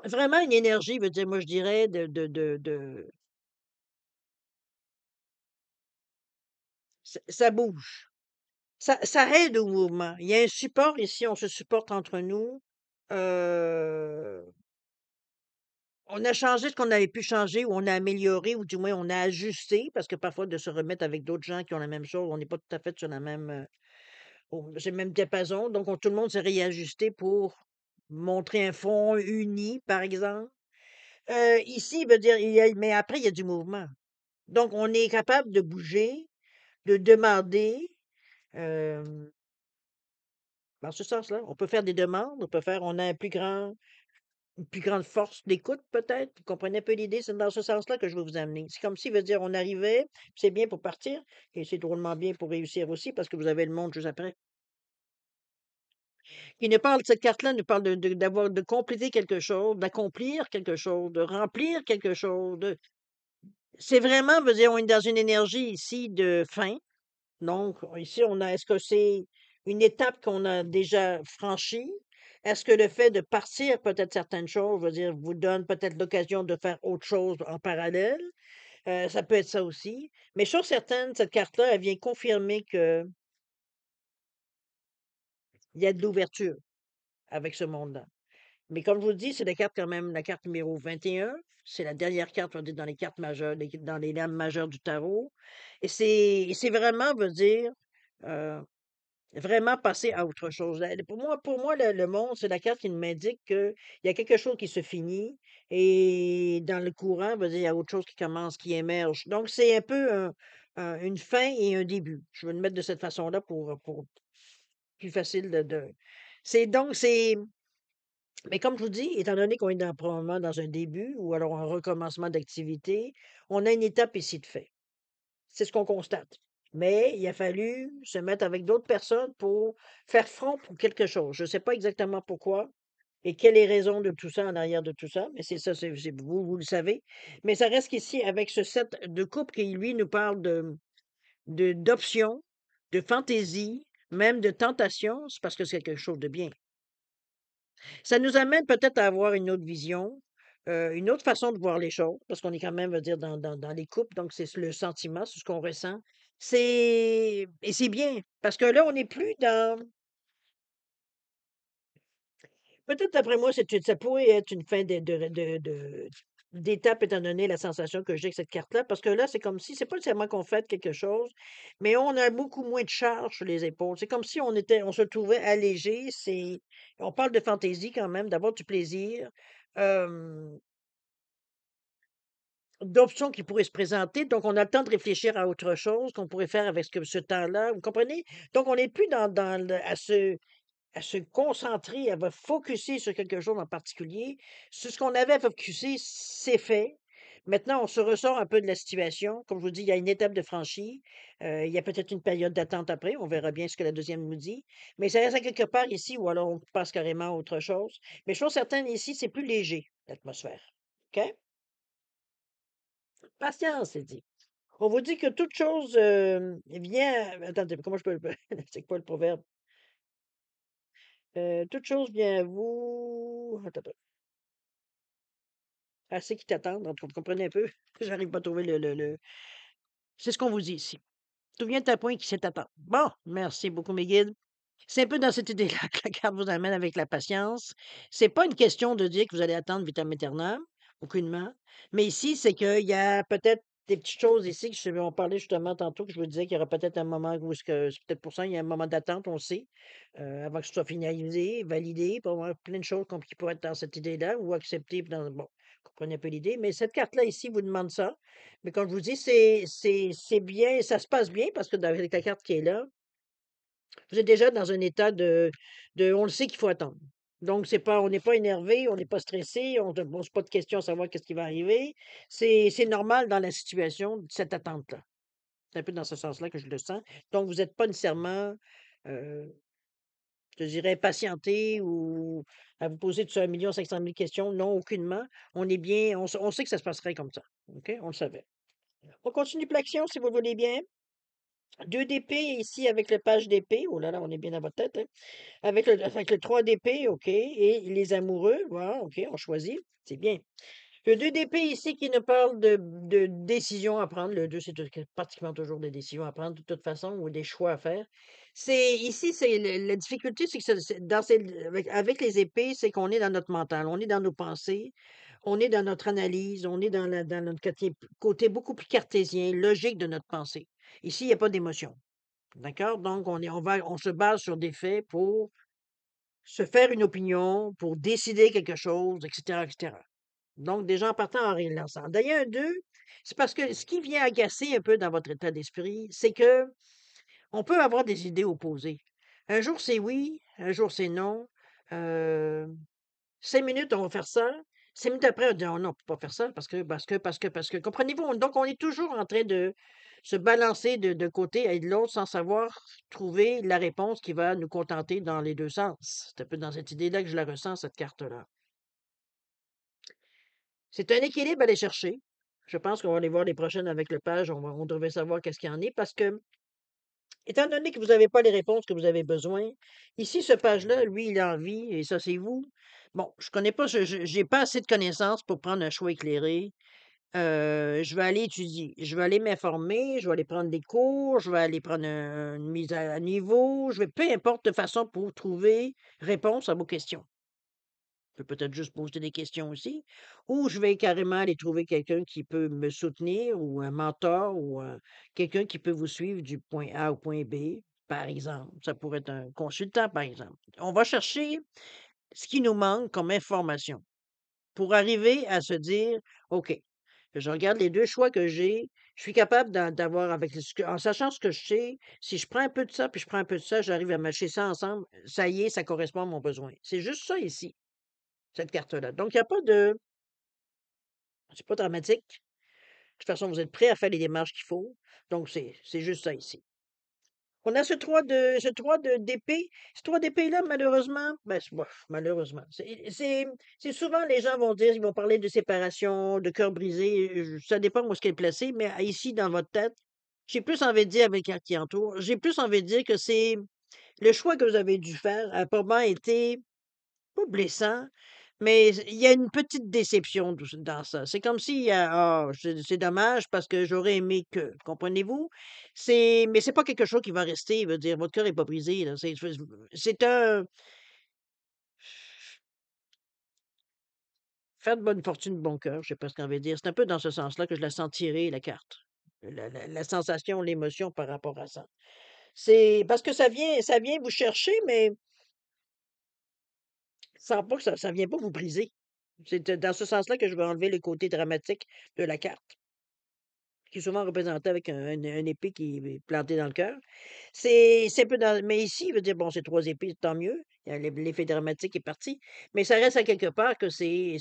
vraiment une énergie, veut dire, moi je dirais ça bouge. Ça aide au mouvement. Il y a un support ici, on se supporte entre nous. Heu On a changé ce qu'on avait pu changer ou on a amélioré ou du moins on a ajusté parce que parfois de se remettre avec d'autres gens qui ont la même chose, on n'est pas tout à fait sur la même, sur le même diapason. Donc tout le monde s'est réajusté pour montrer un front uni, par exemple. Ici, veut dire, mais après, il y a du mouvement. Donc on est capable de bouger, de demander, hem, dans ce sens-là. On peut faire des demandes, on a une plus grande force d'écoute peut-être? Vous comprenez un peu l'idée? C'est dans ce sens-là que je veux vous amener. C'est comme si, veut dire, on arrivait, c'est bien pour partir et c'est drôlement bien pour réussir aussi parce que vous avez le monde juste après. Cette carte-là nous parle de compléter quelque chose, d'accomplir quelque chose, de remplir quelque chose, c'est vraiment, veut dire, on est dans une énergie ici de fin. Donc, ici, est-ce que c'est une étape qu'on a déjà franchie? Est-ce que le fait de partir peut-être certaines choses, veut dire, vous donne peut-être l'occasion de faire autre chose en parallèle? Ça peut être ça aussi. Mais chose certaine, cette carte-là, elle vient confirmer qu'il y a de l'ouverture avec ce monde-là. Mais comme je vous le dis, c'est la carte quand même, la carte numéro 21. C'est la dernière carte, on va dire, dans les cartes majeures, dans les lames majeures du tarot. Et c'est vraiment, veut dire, euh, vraiment passer à autre chose. Pour moi, le monde, c'est la carte qui m'indique qu'il y a quelque chose qui se finit et dans le courant, veut dire, il y a autre chose qui commence, qui émerge. Donc, c'est un peu une fin et un début. Je vais le mettre de cette façon-là pour plus facile c'est, mais comme je vous dis, étant donné qu'on est probablement dans un début ou alors un recommencement d'activité, on a une étape ici de fait. C'est ce qu'on constate. Mais il a fallu se mettre avec d'autres personnes pour faire front pour quelque chose. Je ne sais pas exactement pourquoi et quelles les raisons de tout ça, en arrière de tout ça, mais c'est ça, vous le savez. Mais ça reste qu'ici, avec ce set de couple qui, lui, nous parle d'options, de fantaisie, même de tentation, c'est parce que c'est quelque chose de bien. Ça nous amène peut-être à avoir une autre vision, une autre façon de voir les choses, parce qu'on est quand même, on va dire, dans les couples, donc c'est le sentiment, c'est ce qu'on ressent. Et c'est bien, parce que là, on n'est plus dans. Peut-être d'après moi, ça pourrait être une fin d'étape, étant donné la sensation que j'ai avec cette carte-là, parce que là, c'est comme si, c'est pas nécessairement qu'on fait quelque chose, mais on a beaucoup moins de charge sur les épaules. C'est comme si on se trouvait allégé. On parle de fantaisie quand même, d'avoir du plaisir. euh, D'options qui pourraient se présenter, donc on a le temps de réfléchir à autre chose qu'on pourrait faire avec ce temps-là, vous comprenez? Donc on n'est plus à se concentrer, à focusser sur quelque chose en particulier. Sur ce qu'on avait à focuser, c'est fait. Maintenant, on se ressort un peu de la situation. Comme je vous dis, il y a une étape de franchie. Il y a peut-être une période d'attente après. On verra bien ce que la deuxième nous dit. Mais ça reste à quelque part ici, ou alors on passe carrément à autre chose. Mais chose certaine, ici, c'est plus léger, l'atmosphère. OK? Patience, c'est dit. On vous dit que toute chose vient. Attendez, comment je peux c'est quoi le proverbe? Toute chose vient à vous. Attends, attends. Assez qui t'attendent. En tout cas, vous comprenez un peu? J'arrive pas à trouver C'est ce qu'on vous dit ici. Tout vient à point qui sait attendre. Bon, merci beaucoup, mes guides. C'est un peu dans cette idée-là que la carte vous amène avec la patience. C'est pas une question de dire que vous allez attendre vitam aeternam, aucunement. Mais ici, c'est qu'il y a peut-être des petites choses ici que on parlait justement tantôt, que je vous disais qu'il y aura peut-être un moment où c'est peut-être pour ça, il y a un moment d'attente, on le sait, avant que ce soit finalisé, validé, pour avoir plein de choses qui pourraient être dans cette idée-là, ou acceptées, bon, comprenez un peu l'idée. Mais cette carte-là ici vous demande ça. Mais comme je vous dis, c'est bien, ça se passe bien parce que avec la carte qui est là, vous êtes déjà dans un état on le sait qu'il faut attendre. Donc, on n'est pas énervé, on n'est pas stressé, on ne se pose pas de questions à savoir qu'est-ce qui va arriver. C'est normal dans la situation, cette attente-là. C'est un peu dans ce sens-là que je le sens. Donc, vous n'êtes pas nécessairement, euh, je dirais, patienté ou à vous poser tout ça 1 500 000 questions. Non, aucunement. On est bien, on sait que ça se passerait comme ça. OK? On le savait. On continue pour l'action, si vous le voulez bien. 2 d'épée ici avec le page d'épée. Oh là là, on est bien dans votre tête, hein. Avec le 3 d'épée, OK, et les amoureux, voilà, OK, on choisit, c'est bien. Le 2 d'épée ici qui nous parle de décisions à prendre. Le 2 c'est pratiquement toujours des décisions à prendre de toute façon ou des choix à faire. C'est la difficulté, c'est que avec les épées, c'est qu'on est dans notre mental, on est dans nos pensées, on est dans notre analyse, on est dans notre côté beaucoup plus cartésien, logique de notre pensée. Ici, il n'y a pas d'émotion. D'accord? Donc, on se base sur des faits pour se faire une opinion, pour décider quelque chose, etc., etc. Donc, déjà en partant en rien de l'ensemble. D'ailleurs, un 2, c'est parce que ce qui vient agacer un peu dans votre état d'esprit, c'est que on peut avoir des idées opposées. Un jour, c'est oui, un jour, c'est non. Euh, 5 minutes, on va faire ça. 5 minutes après, on dit: «Oh non, on peut pas faire ça parce que». Comprenez-vous? Donc, on est toujours en train de se balancer de côté et de l'autre sans savoir trouver la réponse qui va nous contenter dans les 2 sens. C'est un peu dans cette idée-là que je la ressens, cette carte-là. C'est un équilibre à aller chercher. Je pense qu'on va aller voir les prochaines avec le page. On devrait savoir qu'est-ce qu'il y en est parce que, étant donné que vous n'avez pas les réponses que vous avez besoin, ici, ce page-là, lui, il a envie, et ça, c'est vous. Bon, je connais pas, j'ai pas assez de connaissances pour prendre un choix éclairé. Je vais aller étudier, je vais aller m'informer, je vais aller prendre des cours, je vais aller prendre une mise à niveau, peu importe de façon pour trouver réponse à vos questions. peux peut-être juste poser des questions aussi, ou je vais carrément aller trouver quelqu'un qui peut me soutenir ou un mentor ou quelqu'un qui peut vous suivre du point A au point B, par exemple. Ça pourrait être un consultant, par exemple. On va chercher ce qui nous manque comme information pour arriver à se dire, OK, je regarde les 2 choix que j'ai, je suis capable d'avoir avec ce que en sachant ce que je sais, si je prends un peu de ça, puis je prends un peu de ça, j'arrive à matcher ça ensemble, ça y est, ça correspond à mon besoin. C'est juste ça ici, cette carte-là. Donc il y a pas de c'est pas dramatique. De toute façon, vous êtes prêts à faire les démarches qu'il faut, donc c'est juste ça ici. On a ce 3 de d'épée. Ce 3 d'épée-là, malheureusement, ben, c'est bof, malheureusement, c'est souvent les gens vont dire, ils vont parler de séparation, de cœur brisé, ça dépend où est-ce qu'elle est placée, mais ici, dans votre tête, j'ai plus envie de dire avec la qui entoure, j'ai plus envie de dire que c'est le choix que vous avez dû faire a probablement été pas blessant, mais il y a une petite déception dans ça. C'est comme si, c'est dommage parce que j'aurais aimé que, comprenez-vous? Mais c'est pas quelque chose qui va rester, veut dire, votre cœur est pas brisé, là. C'est un faire de bonne fortune, bon cœur, je sais pas ce qu'on veut dire. C'est un peu dans ce sens-là que je la sens tirer, la carte. La sensation, l'émotion par rapport à ça. C'est parce que ça vient vous chercher, mais sans pas que ça vient pas vous briser. C'est dans ce sens-là que je veux enlever le côté dramatique de la carte, qui est souvent représenté avec un épée qui est plantée dans le cœur. C'est un peu dans mais ici, il veut dire, bon, c'est 3 épées, tant mieux. Il y a l'effet dramatique est parti, mais ça reste à quelque part que c'est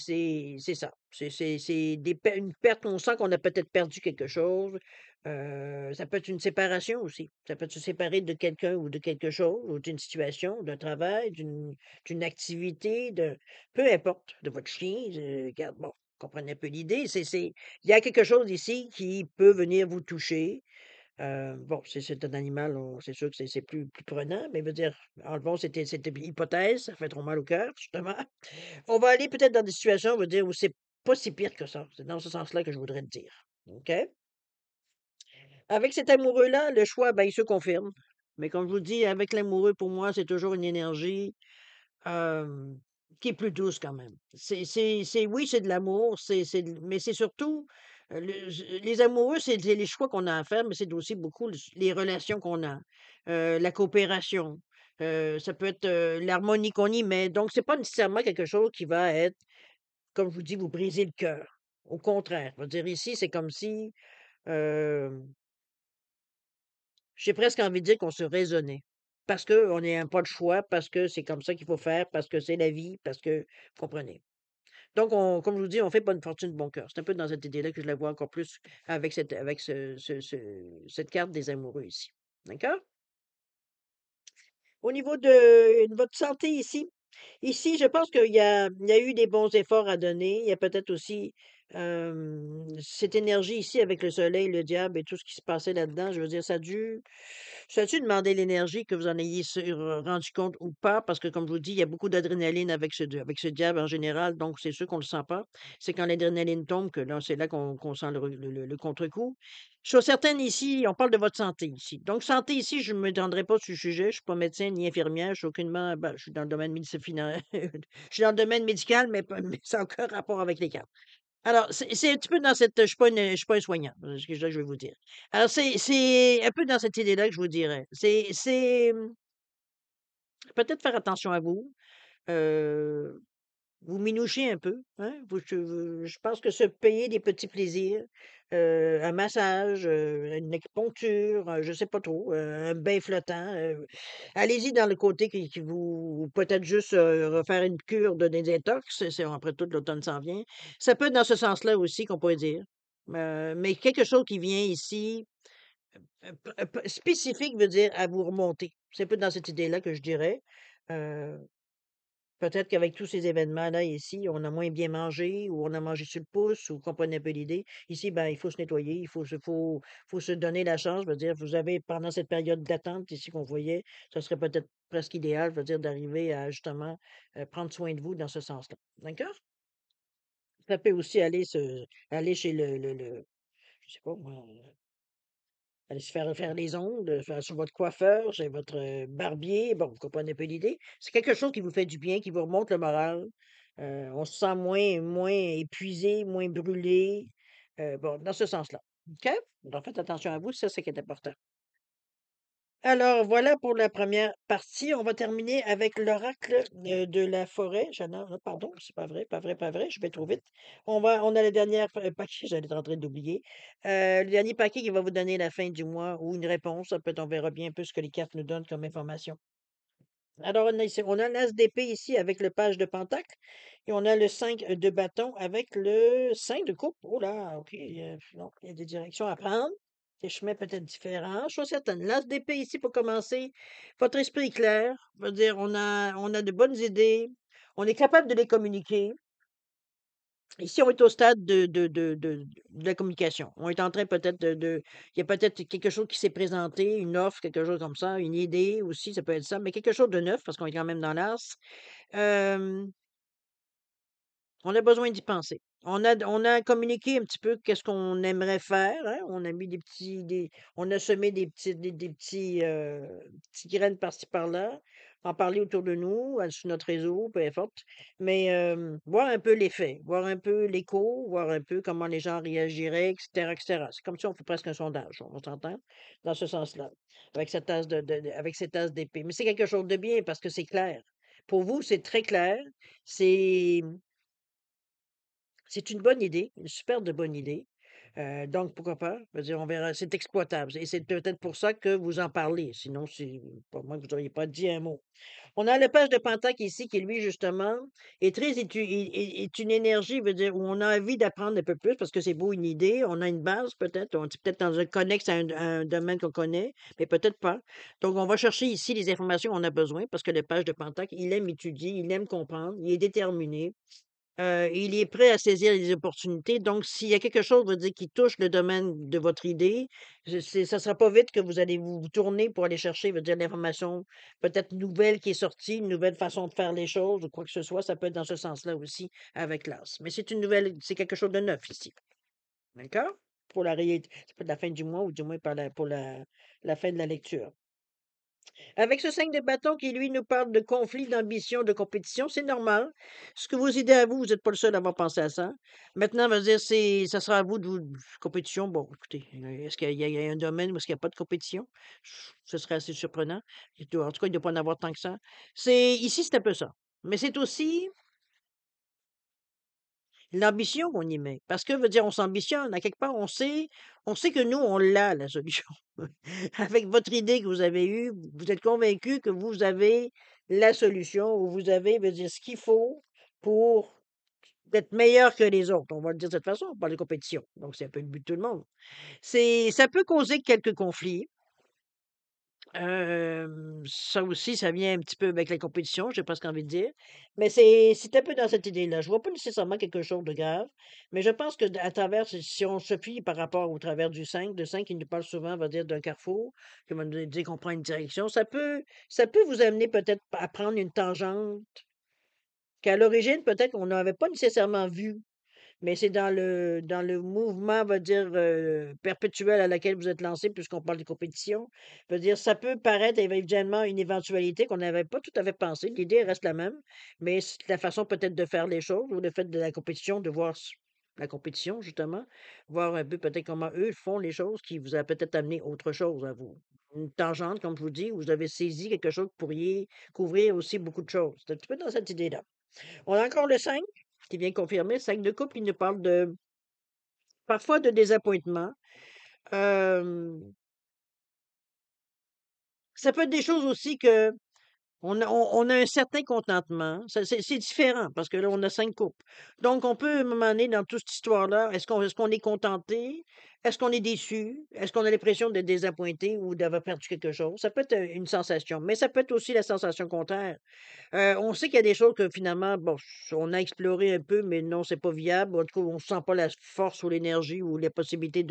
ça. C'est des pe une perte, on sent qu'on a peut-être perdu quelque chose. Ça peut être une séparation aussi. Ça peut être se séparer de quelqu'un ou de quelque chose, ou d'une situation, d'un travail, d'une activité, de peu importe, de votre chien, regarde, bon, comprenez un peu l'idée. Il y a quelque chose ici qui peut venir vous toucher. Bon, c'est un animal, on c'est sûr que c'est plus prenant, mais veut dire, enlevons cette hypothèse, ça fait trop mal au cœur, justement. On va aller peut-être dans des situations, on va dire, où c'est pas si pire que ça. C'est dans ce sens-là que je voudrais te dire. OK? Avec cet amoureux-là, le choix, ben, il se confirme. Mais comme je vous dis, avec l'amoureux, pour moi, c'est toujours une énergie Hem, qui est plus douce quand même. C'est oui, c'est de l'amour, mais c'est surtout, les amoureux, c'est les choix qu'on a à faire, mais c'est aussi beaucoup les relations qu'on a, la coopération, ça peut être, l'harmonie qu'on y met. Donc c'est pas nécessairement quelque chose qui va être, comme je vous dis, vous briser le cœur. Au contraire, je veux dire ici, c'est comme si, hem, j'ai presque envie de dire qu'on se raisonnait. Parce qu'on n'a pas de choix, parce que c'est comme ça qu'il faut faire, parce que c'est la vie, parce que vous comprenez? Donc on comme je vous dis, on fait bonne fortune, bon cœur. C'est un peu dans cette idée-là que je la vois encore plus avec cette carte des amoureux ici. D'accord? Au niveau de votre santé ici, je pense qu'il y a eu des bons efforts à donner. Il y a peut-être aussi, cette énergie ici avec le soleil, le diable et tout ce qui se passait là-dedans, je veux dire, ça a dû demander l'énergie que vous en ayez rendu compte ou pas, parce que comme je vous dis, il y a beaucoup d'adrénaline avec ce diable en général, donc c'est sûr qu'on le sent pas. C'est quand l'adrénaline tombe que là, c'est là qu'on sent le contre-coup. Chose certaine ici, on parle de votre santé ici. Donc santé ici, je ne m'étendrai pas sur le sujet, je suis pas médecin ni infirmière, je suis aucunement ben, je suis dans le domaine je suis dans le domaine médical, mais ça n'a aucun rapport avec les cartes. Alors, c'est un petit peu dans cette je suis pas un soignant, c'est ce que je vais vous dire. Alors c'est un peu dans cette idée-là que je vous dirais. Peut-être faire attention à vous, heu vous minouchez un peu, hein? Je pense que se payer des petits plaisirs, un massage, une acupuncture, je sais pas trop, un bain flottant, allez-y dans le côté qui vous ou peut-être juste, refaire une cure de désintox, c'est après tout l'automne s'en vient. Ça peut être dans ce sens-là aussi qu'on pourrait dire, mais quelque chose qui vient ici, spécifique veut dire à vous remonter. C'est un peu dans cette idée-là que je dirais, heu peut-être qu'avec tous ces événements-là ici, on a moins bien mangé ou on a mangé sur le pouce ou vous comprenez un peu l'idée. Ici, ben, il faut se nettoyer, faut se donner la chance. Je veux dire, vous avez pendant cette période d'attente ici qu'on voyait, ça serait peut-être presque idéal, je veux dire, d'arriver à justement, prendre soin de vous dans ce sens-là. D'accord? Ça peut aussi aller chez le je sais pas moi, aller se faire les ongles, faire sur votre coiffeur, chez votre, barbier. Bon, vous comprenez un peu l'idée. C'est quelque chose qui vous fait du bien, qui vous remonte le moral. On se sent moins épuisé, moins brûlé, bon, dans ce sens-là. OK? Donc faites attention à vous, ça, c'est qui est important. Alors voilà pour la première partie. On va terminer avec l'oracle, de la forêt. Pardon, c'est pas vrai, pas vrai, pas vrai, je vais trop vite. On a le dernier paquet, j'allais en train d'oublier. Le dernier paquet qui va vous donner la fin du mois ou une réponse, ça peut être on verra bien un peu ce que les cartes nous donnent comme information. Alors, on a l'as d'épée ici avec le page de pentacle et on a le 5 de bâton avec le 5 de coupe. Oh là, OK, donc il y a des directions à prendre, des chemins peut-être différents. Chose certaine, l'as d'épée ici pour commencer, votre esprit est clair, veut dire on a de bonnes idées, on est capable de les communiquer. Ici, on est au stade de la communication. On est en train peut-être il y a peut-être quelque chose qui s'est présenté, une offre, quelque chose comme ça, une idée aussi, ça peut être ça, mais quelque chose de neuf parce qu'on est quand même dans l'as. Hem, on a besoin d'y penser. On a communiqué un petit peu qu'est-ce qu'on aimerait faire, hein. On a mis on a semé des petits graines par-ci par-là, en parler autour de nous, sur notre réseau, peu importe. Mais, voir un peu l'effet, voir un peu l'écho, voir un peu comment les gens réagiraient, et cetera, et cetera. C'est comme si on fait presque un sondage, on s'entend? Dans ce sens-là, avec cette tasse avec cette tasse d'épée. Mais c'est quelque chose de bien parce que c'est clair. Pour vous, c'est très clair, c'est c'est une bonne idée, une super de bonne idée. Donc pourquoi pas? Je veux dire, on verra, c'est exploitable et c'est peut-être pour ça que vous en parlez, sinon c'est pour moi que vous auriez pas dit un mot. On a le page de Pentacle ici qui lui justement est très est une énergie, veut dire où on a envie d'apprendre un peu plus parce que c'est beau une idée, on a une base peut-être, on est peut-être dans un connexe à un domaine qu'on connaît, mais peut-être pas. Donc on va chercher ici les informations qu'on a besoin parce que le page de Pentacle, il aime étudier, il aime comprendre, il est déterminé. Il est prêt à saisir les opportunités, donc s'il y a quelque chose, on va dire, qui touche le domaine de votre idée, ça sera pas vite que vous allez vous tourner pour aller chercher, veut dire, l'information peut-être nouvelle qui est sortie, une nouvelle façon de faire les choses ou quoi que ce soit, ça peut être dans ce sens-là aussi avec l'as. Mais c'est quelque chose de neuf ici, d'accord? Pour la réalité, ça peut être la fin du mois ou du moins pour la fin de la lecture. Avec ce 5 de bâton qui, lui, nous parle de conflit, d'ambition, de compétition, c'est normal. Ce que vos idées à vous, vous n'êtes pas le seul à avoir pensé à ça. Maintenant, on va dire, ça sera à vous compétition. Bon, écoutez, est-ce qu'il y a un domaine où est-ce qu'il n'y a pas de compétition? Ce serait assez surprenant. En tout cas, il ne doit pas en avoir tant que ça. Ici, c'est un peu ça. Mais c'est aussi l'ambition qu'on y met. Parce que, veut dire, on s'ambitionne. À quelque part, on sait que nous, on l'a, la solution. Avec votre idée que vous avez eue, vous êtes convaincu que vous avez la solution ou vous avez, veut dire, ce qu'il faut pour être meilleur que les autres. On va le dire de cette façon, on parle de compétition. Donc, c'est un peu le but de tout le monde. Ça peut causer quelques conflits. Ça aussi, ça vient un petit peu avec la compétition, j'ai presque envie de dire. Mais c'est un peu dans cette idée-là. Je vois pas nécessairement quelque chose de grave, mais je pense que à travers, si on se fie par rapport au travers du 5, le 5 il nous parle souvent, on va dire, d'un carrefour, qui va nous dire qu'on prend une direction. Ça peut vous amener peut-être à prendre une tangente qu'à l'origine, peut-être qu'on n'avait pas nécessairement vue. Mais c'est dans le mouvement, on va dire, perpétuel à laquelle vous êtes lancé, puisqu'on parle de compétition. Je veux dire, ça peut paraître éventuellement une éventualité qu'on n'avait pas tout à fait pensé. L'idée reste la même, mais c'est la façon peut-être de faire les choses ou le fait de la compétition, de voir la compétition, justement, voir un peu peut-être comment eux font les choses qui vous a peut-être amené autre chose à vous. Une tangente, comme je vous dis, où vous avez saisi quelque chose que vous pourriez couvrir aussi beaucoup de choses. C'est un petit peu dans cette idée-là. On a encore le 5 qui vient confirmer. 5 de couple, il nous parle parfois de désappointement. Hem, Ça peut être des choses aussi que on a un certain contentement. C'est différent parce que là, on a 5 couples. Donc on peut, à un moment donné, dans toute cette histoire-là, est-ce qu'on est contenté? Est-ce qu'on est déçu? Est-ce qu'on a l'impression d'être désappointé ou d'avoir perdu quelque chose? Ça peut être, une sensation, mais ça peut être aussi la sensation contraire. On sait qu'il y a des choses que finalement, bon, on a exploré un peu, mais non, c'est pas viable. En tout cas, on sent pas la force ou l'énergie ou les possibilités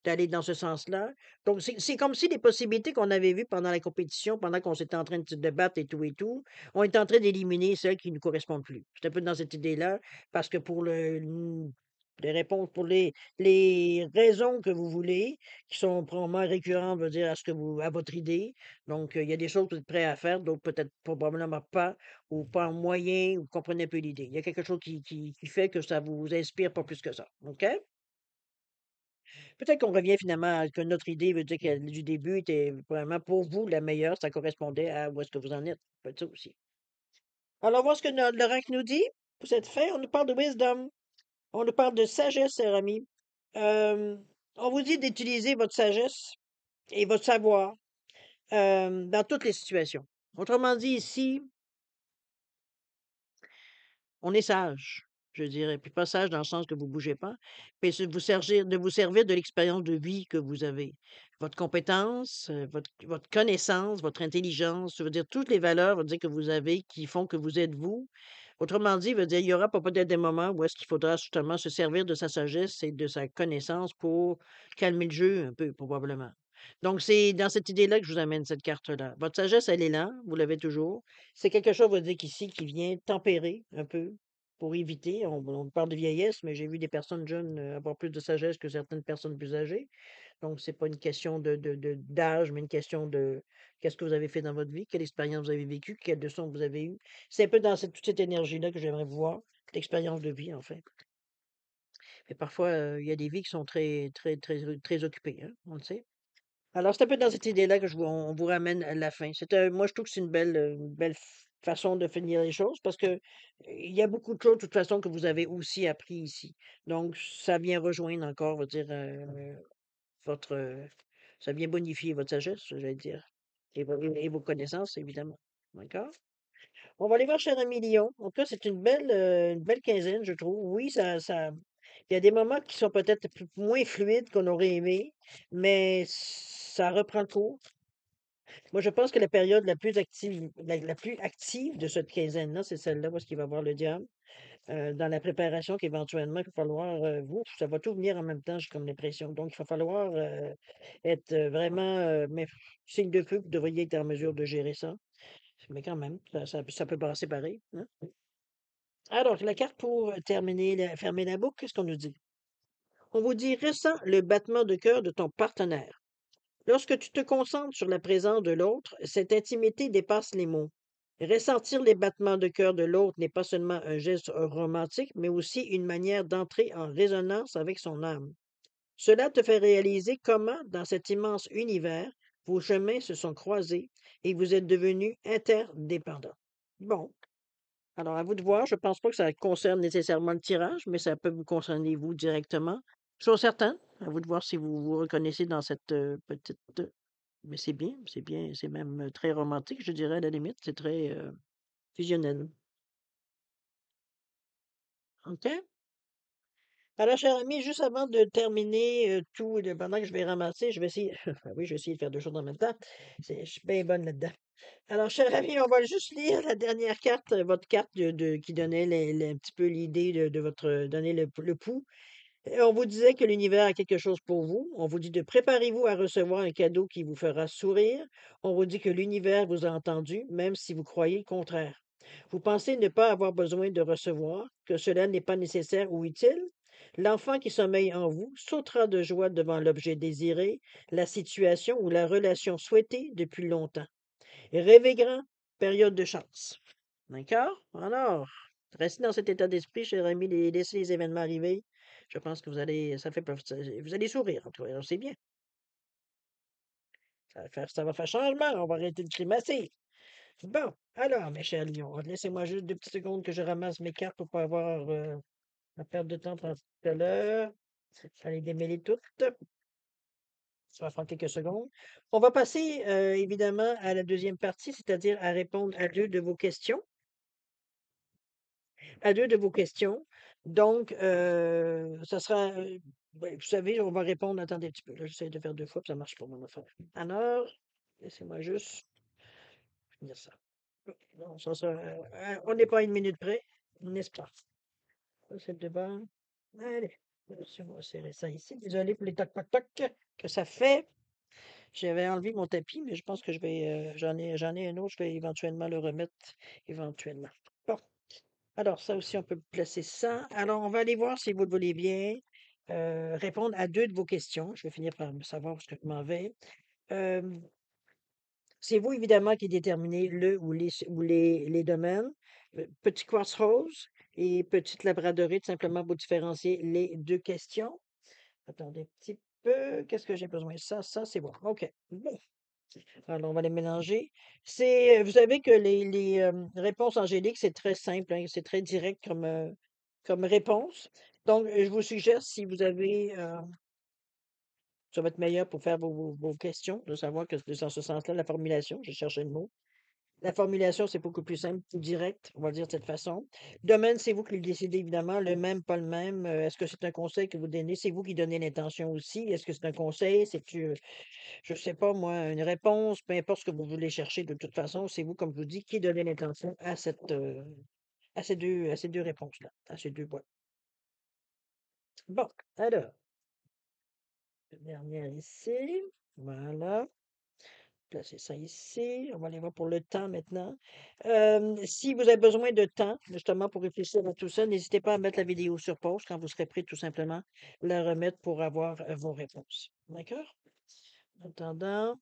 d'aller dans ce sens-là. Donc, c'est comme si les possibilités qu'on avait vues pendant la compétition, pendant qu'on s'était en train de se débattre et tout, on est en train d'éliminer celles qui ne nous correspondent plus. C'est un peu dans cette idée-là, parce que pour des réponses pour les raisons que vous voulez, qui sont probablement récurrentes, veut dire, à votre idée. Donc, il y a des choses que vous êtes prêt à faire, d'autres peut-être probablement pas, ou pas en moyen, ou vous comprenez un peu l'idée. Il y a quelque chose qui fait que ça vous inspire pas plus que ça. OK? Peut-être qu'on revient finalement à que notre idée veut dire que du début était vraiment pour vous la meilleure, ça correspondait à où est-ce que vous en êtes. Ça peut être ça aussi. Alors, voir ce que l'oracle nous dit. Vous êtes fait, on nous parle de wisdom. On nous parle de sagesse, cher ami. Euh, on vous dit d'utiliser votre sagesse et votre savoir dans toutes les situations. Autrement dit, ici, on est sage, je dirais. Puis pas sage dans le sens que vous bougez pas, mais c'est de vous servir de l'expérience de vie que vous avez. Votre compétence, votre connaissance, votre intelligence, ça veut dire toutes les valeurs, veut dire que vous avez qui font que vous êtes vous. Autrement dit, veut dire il y aura peut-être des moments où est-ce qu'il faudra justement se servir de sa sagesse et de sa connaissance pour calmer le jeu un peu, probablement. Donc, c'est dans cette idée-là que je vous amène cette carte-là. Votre sagesse, elle est là, vous l'avez toujours. C'est quelque chose, on va dire qu'ici, qui vient tempérer un peu pour éviter. On parle de vieillesse, mais j'ai vu des personnes jeunes avoir plus de sagesse que certaines personnes plus âgées. Donc, c'est pas une question d'âge, mais une question de qu'est-ce que vous avez fait dans votre vie, quelle expérience vous avez vécue, quelles leçons vous avez eues. C'est un peu dans toute cette énergie-là que j'aimerais voir, l'expérience de vie, en fait. Mais parfois, il y a des vies qui sont très occupées, hein, on le sait. Alors, c'est un peu dans cette idée-là que on vous ramène à la fin. Moi, je trouve que c'est une belle façon de finir les choses parce que il y a beaucoup de choses, de toute façon, que vous avez aussi appris ici. Donc, ça vient rejoindre encore, on va dire, votre, ça vient bonifier votre sagesse, j'allais dire, et vos connaissances, évidemment. D'accord? On va aller voir cher ami Lion. En tout cas, c'est une belle quinzaine, je trouve. Oui, il y a des moments qui sont peut-être moins fluides qu'on aurait aimé, mais ça reprend cours. Moi, je pense que la période la plus active de cette quinzaine-là, c'est celle-là où est-ce qu'il va voir le diable, dans la préparation qu'éventuellement, il va falloir, ça va tout venir en même temps, j'ai comme l'impression. Donc, il va falloir être vraiment, mais signe de feu, vous devriez être en mesure de gérer ça. Mais quand même, ça peut passer pareil, hein. Alors, la carte pour fermer la boucle, qu'est-ce qu'on nous dit? On vous dit, ressens le battement de cœur de ton partenaire. Lorsque tu te concentres sur la présence de l'autre, cette intimité dépasse les mots. Ressentir les battements de cœur de l'autre n'est pas seulement un geste romantique, mais aussi une manière d'entrer en résonance avec son âme. Cela te fait réaliser comment, dans cet immense univers, vos chemins se sont croisés et vous êtes devenus interdépendants. Bon, alors à vous de voir. Je pense pas que ça concerne nécessairement le tirage, mais ça peut vous concerner vous directement. Chose certaine, à vous de voir si vous vous reconnaissez dans cette petite. Mais c'est bien, c'est même très romantique, je dirais, à la limite. C'est très fusionnel. OK? Alors, cher ami, juste avant de terminer tout, pendant que je vais ramasser, je vais essayer. Ah oui, je vais essayer de faire deux choses en même temps. Je suis bien bonne là-dedans. Alors, cher ami, on va juste lire la dernière carte, votre carte qui donnait un petit peu l'idée de votre, donner le pouls. Et on vous disait que l'univers a quelque chose pour vous. On vous dit de préparez-vous à recevoir un cadeau qui vous fera sourire. On vous dit que l'univers vous a entendu, même si vous croyez le contraire. Vous pensez ne pas avoir besoin de recevoir, que cela n'est pas nécessaire ou utile? L'enfant qui sommeille en vous sautera de joie devant l'objet désiré, la situation ou la relation souhaitée depuis longtemps. Rêvez grand, période de chance. D'accord? Alors, restez dans cet état d'esprit, cher ami, laissez les événements arriver. Je pense que vous allez sourire, en tout cas, c'est bien. Ça va faire changement, on va arrêter de grimacer. Bon, alors, mes chers lions, laissez-moi juste 2 petites secondes que je ramasse mes cartes pour pas avoir à perdre de temps pendant tout à l'heure. Allez démêler toutes. Ça va prendre quelques secondes. On va passer évidemment à la deuxième partie, c'est-à-dire à répondre à 2 de vos questions. Donc, ça sera, ben, vous savez, on va répondre attendez un petit peu, là, j'essaie de faire 2 fois, puis ça marche pas mon affaire. Alors, laissez-moi juste finir ça. Non, on n'est pas à 1 minute près, n'est-ce pas? Ça, c'est le devant. Allez, on va serrer ça ici. Désolé pour les toc toc toc que ça fait. J'avais enlevé mon tapis, mais je pense que j'en ai un autre, je vais éventuellement le remettre éventuellement. Bon. Alors ça aussi, on peut placer ça. Alors, on va aller voir si vous le voulez bien, répondre à 2 de vos questions. Je vais finir par me savoir où est-ce que je m'en vais. Hem, c'est vous évidemment qui déterminez le ou les domaines. Petit quartz rose et petite labradorite, simplement pour différencier les 2 questions. Attendez un petit peu, qu'est-ce que j'ai besoin? Ça, c'est bon. OK. Bon, alors on va les mélanger. Vous savez que les réponses angéliques, c'est très simple, hein, c'est très direct comme réponse. Donc, je vous suggère si vous avez, ça va être meilleur pour faire vos questions, de savoir que c'est dans ce sens-là, la formulation, je cherchais le mot. La formulation, c'est beaucoup plus simple, plus direct, on va dire de cette façon. Domaine, c'est vous qui le décidez évidemment, le même, pas le même. Est-ce que c'est un conseil que vous donnez? C'est vous qui donnez l'intention aussi. Est-ce que c'est un conseil? C'est je sais pas moi, une réponse? Peu importe ce que vous voulez chercher de toute façon, c'est vous, comme je vous dis, qui donnez l'intention à ces deux réponses-là, à ces 2 boîtes. Bon, alors, la dernière ici, voilà. Placer ça ici. On va aller voir pour le temps maintenant. Si vous avez besoin de temps, justement, pour réfléchir à tout ça, n'hésitez pas à mettre la vidéo sur pause quand vous serez prêt, tout simplement, la remettre pour avoir vos réponses. D'accord? En attendant,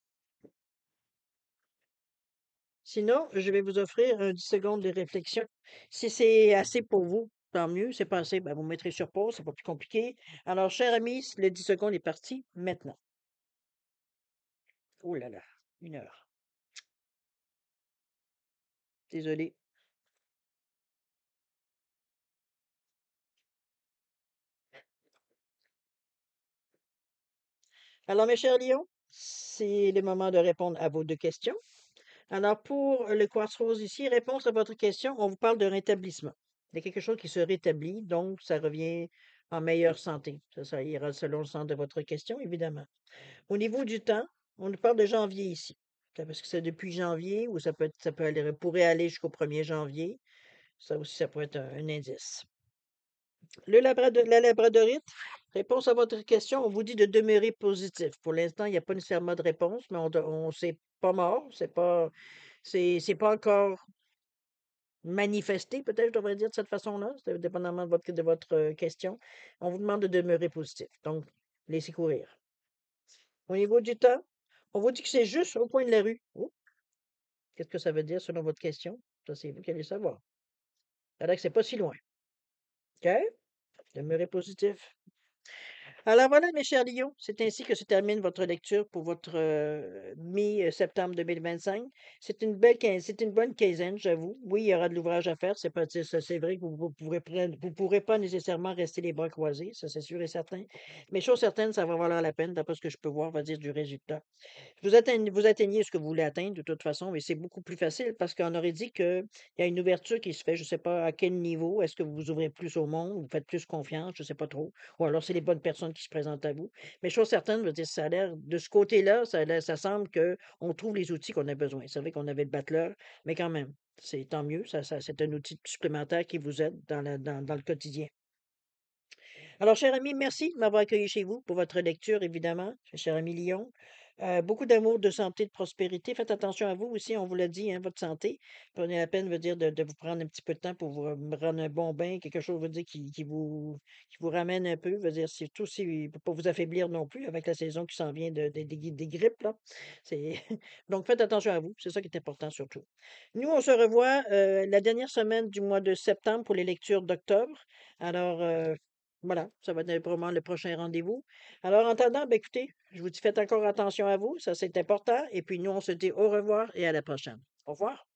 sinon, je vais vous offrir un 10 secondes de réflexion. Si c'est assez pour vous, tant mieux. C'est pas assez, ben, vous mettrez sur pause, c'est pas plus compliqué. Alors, cher ami, le 10 secondes est parti maintenant. Oh là là, 1 heure. Désolé. Alors, mes chers lions, c'est le moment de répondre à vos 2 questions. Alors, pour le quartz rose ici, réponse à votre question, on vous parle de rétablissement. Il y a quelque chose qui se rétablit, donc ça revient en meilleure santé. Ça ira selon le sens de votre question, évidemment. Au niveau du temps, on nous parle de janvier ici. Parce que c'est depuis janvier, ou pourrait aller jusqu'au 1er janvier. Ça aussi, ça pourrait être un indice. La labradorite, réponse à votre question, on vous dit de demeurer positif. Pour l'instant, il n'y a pas nécessairement de réponse, mais c'est pas mort, c'est pas encore manifesté, peut-être, je devrais dire de cette façon-là, c'est dépendamment de votre question. On vous demande de demeurer positif. Donc, laissez courir. Au niveau du temps, on vous dit que c'est juste au coin de la rue. Oh, qu'est-ce que ça veut dire selon votre question? Ça, c'est vous qui allez savoir. Alors que c'est pas si loin. OK? Demeurez positif. Alors voilà, mes chers lions, c'est ainsi que se termine votre lecture pour votre mi-septembre 2025. C'est une bonne quinzaine, j'avoue. Oui, il y aura de l'ouvrage à faire. C'est pas, c'est vrai que vous pourrez pas nécessairement rester les bras croisés, ça c'est sûr et certain. Mais chose certaine, ça va valoir la peine, d'après ce que je peux voir, on va dire du résultat. Vous atteignez ce que vous voulez atteindre de toute façon, mais c'est beaucoup plus facile parce qu'on aurait dit qu'il y a une ouverture qui se fait, je ne sais pas à quel niveau. Est-ce que vous vous ouvrez plus au monde, vous faites plus confiance, je ne sais pas trop. Ou alors c'est les bonnes personnes qui se présentent à vous. Mais chose certaine, je veux dire, ça a l'air, de ce côté-là, ça semble qu'on trouve les outils qu'on a besoin. C'est vrai qu'on avait le battleur, mais quand même, c'est tant mieux. C'est un outil supplémentaire qui vous aide dans le quotidien. Alors, cher ami, merci de m'avoir accueilli chez vous pour votre lecture, évidemment, cher ami Lyon. Beaucoup d'amour, de santé, de prospérité. Faites attention à vous aussi, on vous l'a dit, hein, votre santé. Prenez la peine, veut dire, de vous prendre un petit peu de temps pour me rendre un bon bain, quelque chose, veut dire, qui vous ramène un peu, veut dire, surtout si, pour pas vous affaiblir non plus avec la saison qui s'en vient des grippes, là. C'est... Donc, faites attention à vous, c'est ça qui est important surtout. Nous, on se revoit la dernière semaine du mois de septembre pour les lectures d'octobre. Alors, voilà, ça va être vraiment le prochain rendez-vous. Alors, en attendant, ben, écoutez, je vous dis faites encore attention à vous, ça c'est important. Et puis nous, on se dit au revoir et à la prochaine. Au revoir.